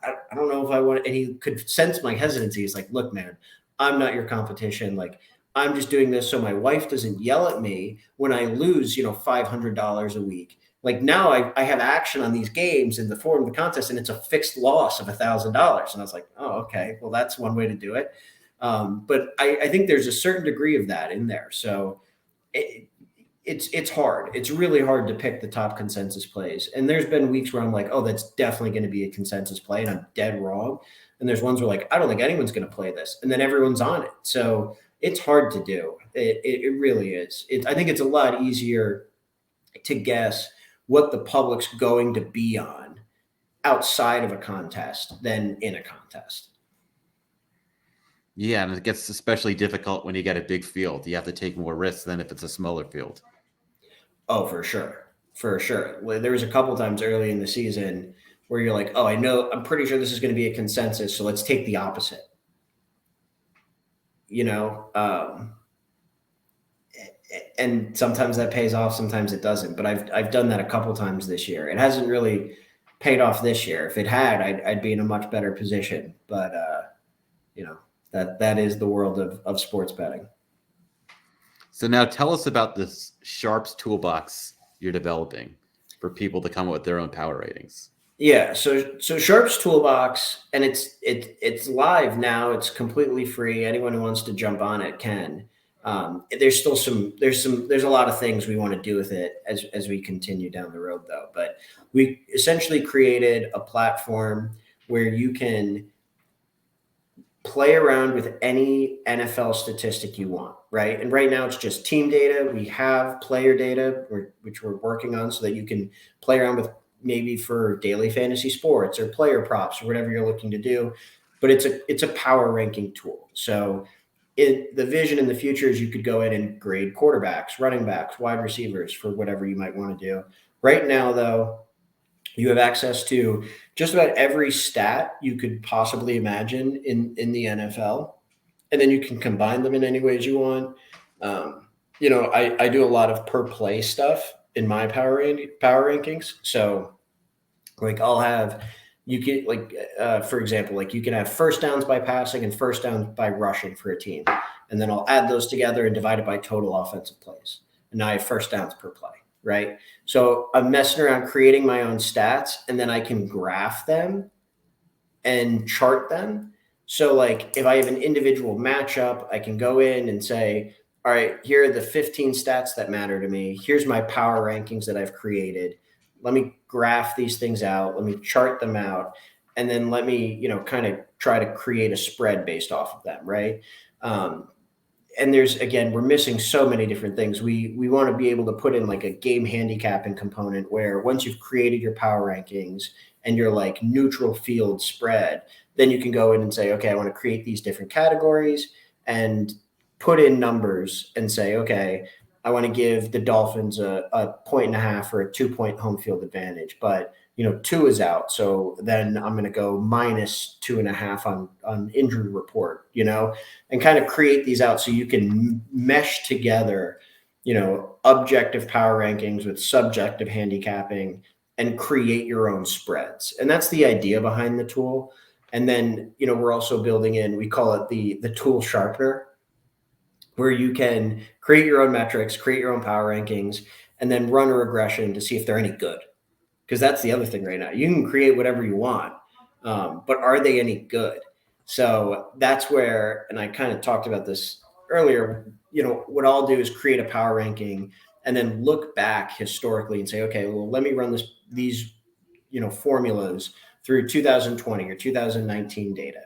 I don't know if I want, and he could sense my hesitancy. He's like, look, man, I'm not your competition. Like, I'm just doing this so my wife doesn't yell at me when I lose, $500 a week. Like now I have action on these games in the form of the contest, and it's a fixed loss of $1,000. And I was like, oh, okay, well, that's one way to do it. But I think there's a certain degree of that in there. So it's hard. It's really hard to pick the top consensus plays. And there's been weeks where I'm like, oh, that's definitely going to be a consensus play, and I'm dead wrong. And there's ones where like, I don't think anyone's going to play this. And then everyone's on it. So it's hard to do. It really is. I think it's a lot easier to guess what the public's going to be on outside of a contest than in a contest. Yeah, and it gets especially difficult when you get a big field. You have to take more risks than if it's a smaller field. Oh, for sure. For sure. There was a couple times early in the season where you're like, oh, I'm pretty sure this is going to be a consensus. So let's take the opposite. And sometimes that pays off, sometimes it doesn't. But I've done that a couple times this year. It hasn't really paid off this year. If it had, I'd be in a much better position. But that is the world of sports betting. So now tell us about this Sharps toolbox you're developing for people to come up with their own power ratings. Yeah, so Sharps Toolbox, and it's live now. It's completely free. Anyone who wants to jump on it can. There's a lot of things we want to do with it as we continue down the road, though. But we essentially created a platform where you can play around with any NFL statistic you want, right? And right now it's just team data. We have player data, which we're working on, so that you can play around with maybe for daily fantasy sports or player props or whatever you're looking to do. But it's a power ranking tool. So the vision in the future is you could go in and grade quarterbacks, running backs, wide receivers for whatever you might want to do. Right now, though, you have access to just about every stat you could possibly imagine in the NFL. And then you can combine them in any ways you want. I do a lot of per play stuff in my power rankings. So like I'll have, you can for example, like you can have first downs by passing and first downs by rushing for a team. And then I'll add those together and divide it by total offensive plays. And now I have first downs per play. Right. So I'm messing around creating my own stats, and then I can graph them and chart them. So like if I have an individual matchup, I can go in and say, all right, here are the 15 stats that matter to me. Here's my power rankings that I've created. Let me graph these things out. Let me chart them out. And then let me, kind of try to create a spread based off of them. Right. And we're missing so many different things. We want to be able to put in like a game handicapping component where once you've created your power rankings and your like neutral field spread, then you can go in and say, okay, I want to create these different categories and put in numbers and say, okay, I want to give the Dolphins a 1.5 or a 2-point home field advantage, but 2 is out. So then I'm going to go minus 2.5 on injury report, and kind of create these out so you can mesh together, objective power rankings with subjective handicapping and create your own spreads. And that's the idea behind the tool. And then, we're also building in, we call it the tool sharpener, where you can create your own metrics, create your own power rankings, and then run a regression to see if they're any good. Because that's the other thing right now. You can create whatever you want, but are they any good? So that's where, and I kind of talked about this earlier, what I'll do is create a power ranking and then look back historically and say, okay, well, let me run these formulas through 2020 or 2019 data.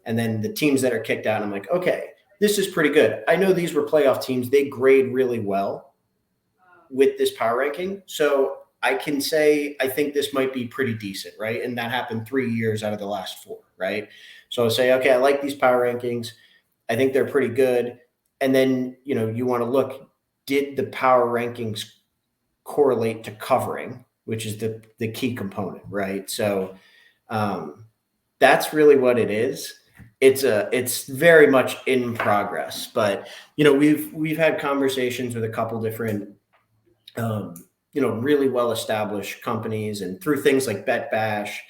And then the teams that are kicked out, I'm like, okay, this is pretty good. I know these were playoff teams. They grade really well with this power ranking. So I can say, I think this might be pretty decent, right? And that happened 3 years out of the last 4, right? So I'll say, okay, I like these power rankings. I think they're pretty good. And then, you want to look, did the power rankings correlate to covering, which is the key component, right? So that's really what it is. It's very much in progress, but we've had conversations with a couple different really well-established companies, and through things like Bet Bash,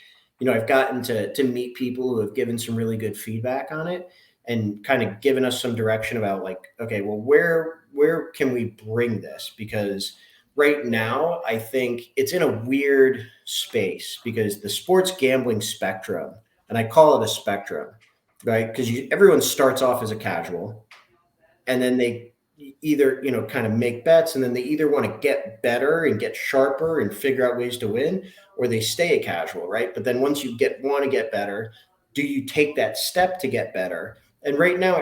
I've gotten to meet people who have given some really good feedback on it and kind of given us some direction about like, okay, well, where can we bring this? Because right now, I think it's in a weird space because the sports gambling spectrum, and I call it a spectrum, right? Because everyone starts off as a casual, and then they either, kind of make bets, and then they either want to get better and get sharper and figure out ways to win, or they stay a casual, right? But then once you want to get better, do you take that step to get better? And right now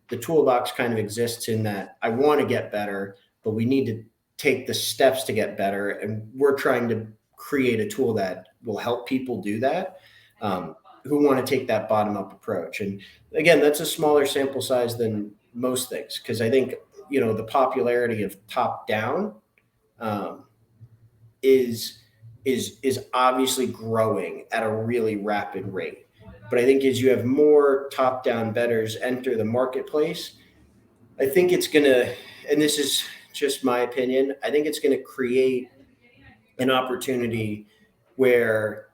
the toolbox kind of exists in that I want to get better, but we need to take the steps to get better. And we're trying to create a tool that will help people do that, who want to take that bottom up approach. And again, that's a smaller sample size than most things, because I think, the popularity of top down um, is obviously growing at a really rapid rate. But I think as you have more top down bettors enter the marketplace, I think it's going to, and this is just my opinion, I think it's going to create an opportunity where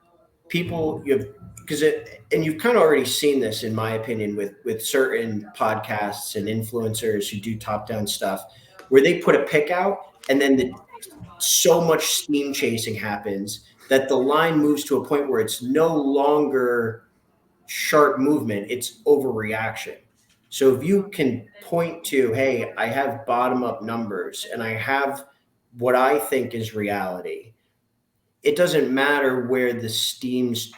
people you have, because and you've kind of already seen this, in my opinion, with certain podcasts and influencers who do top down stuff, where they put a pick out and then so much steam chasing happens that the line moves to a point where it's no longer sharp movement, it's overreaction. So if you can point to, hey, I have bottom up numbers and I have what I think is reality, it doesn't matter where the steam's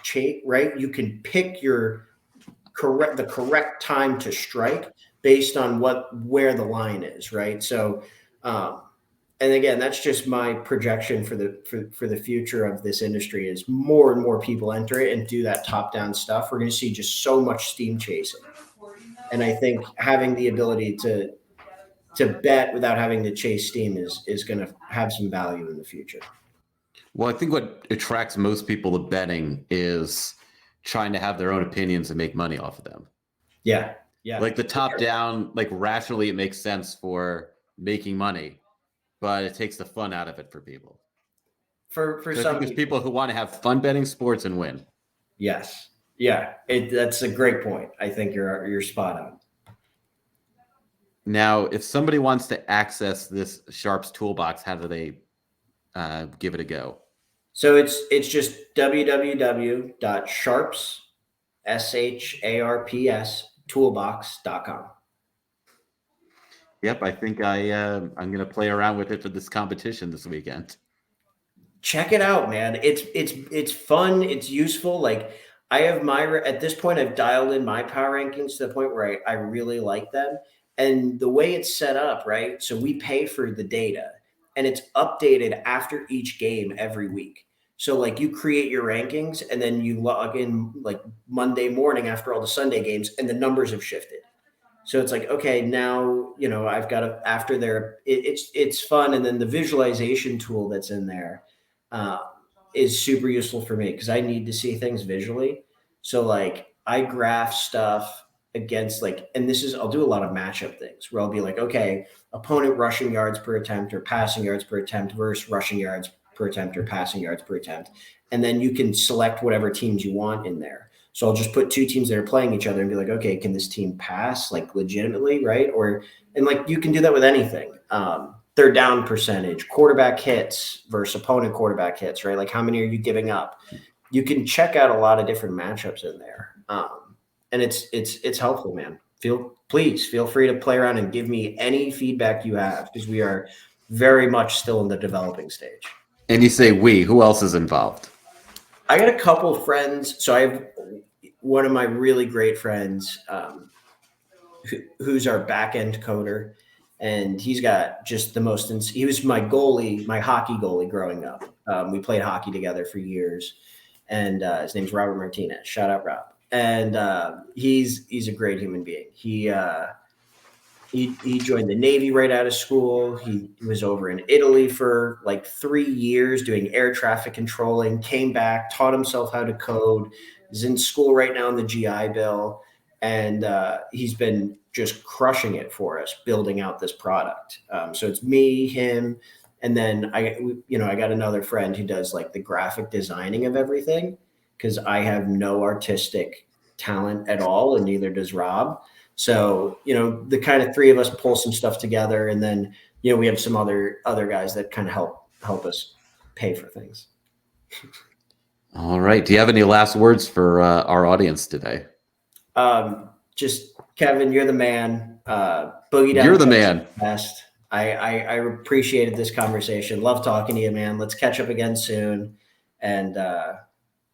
right? You can pick the correct time to strike based on where the line is, right? So, and again, that's just my projection for the future of this industry. Is more and more people enter it and do that top down stuff, we're going to see just so much steam chasing. And I think having the ability to bet without having to chase steam is going to have some value in the future. Well, I think what attracts most people to betting is trying to have their own opinions and make money off of them. Yeah. Like the top down, like rationally, it makes sense for making money, but it takes the fun out of it for people. For So some there's people who want to have fun betting sports and win. Yes. Yeah. That's a great point. I think you're spot on. Now, if somebody wants to access this Sharps toolbox, how do they give it a go? So it's just www.sharps, SHARPS, toolbox.com. Yep, I think I'm going to play around with it for this competition this weekend. Check it out, man. It's fun. It's useful. Like, I have at this point, I've dialed in my power rankings to the point where I really like them. And the way it's set up, right? So we pay for the data and it's updated after each game every week. So like you create your rankings and then you log in like Monday morning after all the Sunday games and the numbers have shifted. So it's like, okay, now, I've got to, after there, it's fun. And then the visualization tool that's in there is super useful for me because I need to see things visually. So like I graph stuff against and I'll do a lot of matchup things where I'll be like, okay, opponent rushing yards per attempt or passing yards per attempt versus rushing yards per attempt or passing yards per attempt. And then you can select whatever teams you want in there. So I'll just put two teams that are playing each other and be like, okay, can this team pass legitimately, right? And you can do that with anything. Third down percentage, quarterback hits versus opponent quarterback hits, right? Like how many are you giving up? You can check out a lot of different matchups in there. And it's helpful, man. Please feel free to play around and give me any feedback you have because we are very much still in the developing stage. And you say who else is involved? I got a couple of friends. So I have one of my really great friends who's our back-end coder. And he's got just the most, he was my hockey goalie growing up. We played hockey together for years. And his name's Robert Martinez. Shout out, Rob. And he's a great human being. He joined the Navy right out of school. He was over in Italy for 3 years doing air traffic controlling, came back, taught himself how to code, is in school right now on the GI Bill. And he's been just crushing it for us, building out this product. So it's me, him, and then I got another friend who does the graphic designing of everything because I have no artistic talent at all, and neither does Rob. So, the kind of three of us pull some stuff together, and then, we have some other guys that kind of help us pay for things. All right. Do you have any last words for our audience today? Just Kevin, you're the man. Boogie down. You're the man. Best. I appreciated this conversation. Love talking to you, man. Let's catch up again soon. And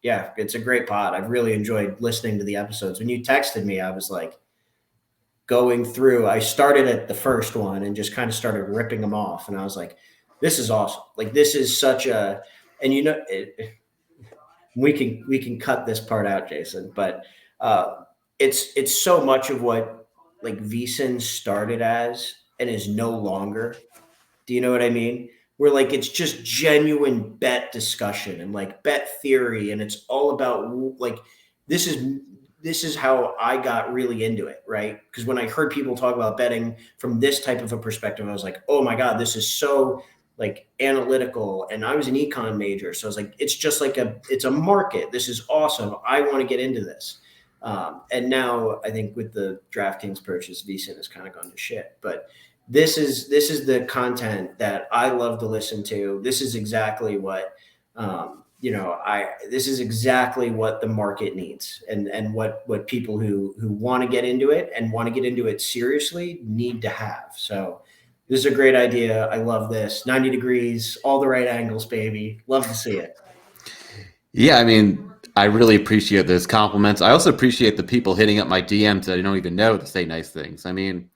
yeah, it's a great pod. I've really enjoyed listening to the episodes. When you texted me, I was going through. I started at the first one and just kind of started ripping them off. And I was like, this is awesome. This is such a, and we can cut this part out, Jason. But it's so much of what like VSiN started as and is no longer. Do you know what I mean? Where like it's just genuine bet discussion and like bet theory, and it's all about like this is this is how I got really into it, right? Because when I heard people talk about betting from this type of a perspective, I was like, oh my god, this is so like analytical. And I was an econ major, so I was like, it's just like it's a market. This is awesome. I want to get into this. And now I think with the DraftKings purchase, VSiN has kind of gone to shit, but this is the content that I love to listen to. This is exactly what this is exactly what the market needs, and what people who want to get into it and want to get into it seriously need to have. So this is a great idea. I love this. 90 degrees, all the right angles, baby. Love to see it. Yeah, I mean, I really appreciate those compliments. I also appreciate the people hitting up my DMs that I don't even know to say nice things. I mean,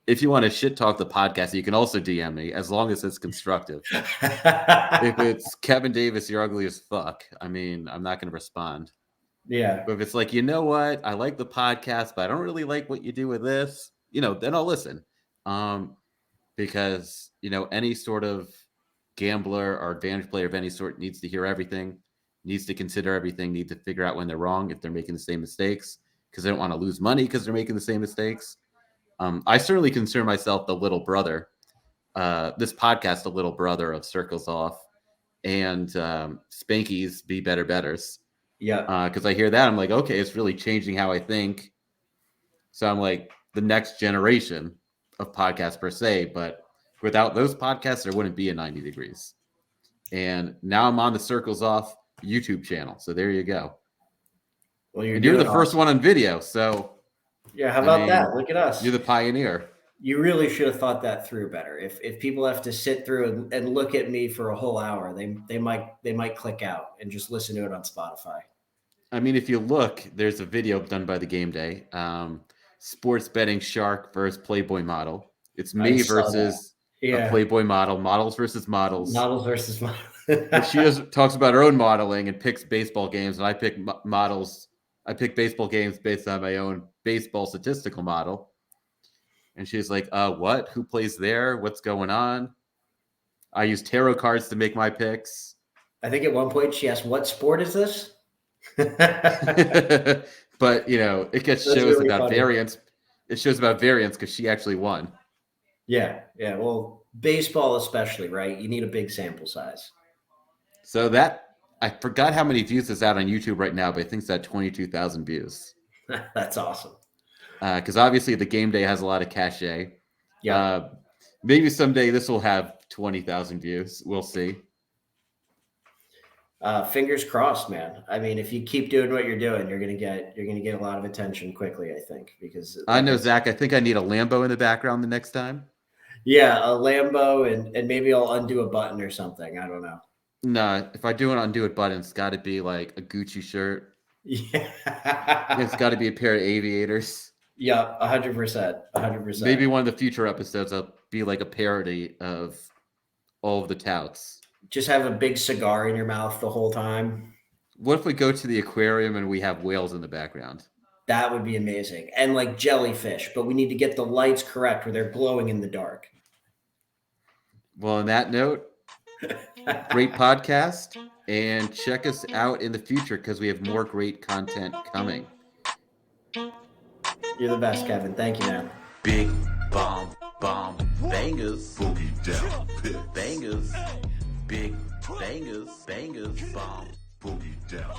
if you want to shit talk the podcast, you can also DM me as long as it's constructive. If it's Kevin Davis, you're ugly as fuck, I mean, I'm not going to respond. Yeah. But if it's like, you know what, I like the podcast, but I don't really like what you do with this, then I'll listen. Because, any sort of gambler or advantage player of any sort needs to hear everything, needs to consider everything, need to figure out when they're wrong, if they're making the same mistakes, because they don't want to lose money because they're making the same mistakes. I certainly consider myself the little brother, this podcast, the little brother of Circles Off and Spanky's Be Better Betters. Yeah. Because I hear that, I'm like, okay, it's really changing how I think. So I'm like the next generation of podcasts per se, but without those podcasts, there wouldn't be a 90 Degrees. And now I'm on the Circles Off YouTube channel. So there you go. Well, you're the first one on video. So yeah, how about that? Look at us. You're the pioneer. You really should have thought that through better. If people have to sit through and look at me for a whole hour, they might click out and just listen to it on Spotify. I mean, if you look, there's a video done by the Game Day. Sports betting shark versus Playboy model. It's me versus a Playboy model. Models versus models. Models versus models. She talks about her own modeling and picks baseball games, and I pick models. I pick baseball games based on my own baseball statistical model. And she's like, what? Who plays there? What's going on? I use tarot cards to make my picks. I think at one point she asked, what sport is this? But, it gets shows really about funny. Variance. It shows about variance because she actually won. Yeah. Yeah. Well, baseball especially, right? You need a big sample size. So I forgot how many views it's out on YouTube right now, but I think it's at 22,000 views. That's awesome. Because obviously the Game Day has a lot of cachet. Yeah. Maybe someday this will have 20,000 views. We'll see. Fingers crossed, man. I mean, if you keep doing what you're doing, you're gonna get a lot of attention quickly, I think. Because I know, Zach. I think I need a Lambo in the background the next time. Yeah, a Lambo, and maybe I'll undo a button or something. I don't know. No, if I do an undo it button, it's got to be like a Gucci shirt. Yeah. It's got to be a pair of aviators. Yeah, 100%. 100%. Maybe one of the future episodes will be like a parody of all of the touts. Just have a big cigar in your mouth the whole time. What if we go to the aquarium and we have whales in the background? That would be amazing. And like jellyfish, but we need to get the lights correct where they're glowing in the dark. Well, on that note, great podcast, and check us out in the future because we have more great content coming. You're the best, Kevin. Thank you, man. Big bomb bangers, boogie down, bangers, big bangers, bomb, boogie down,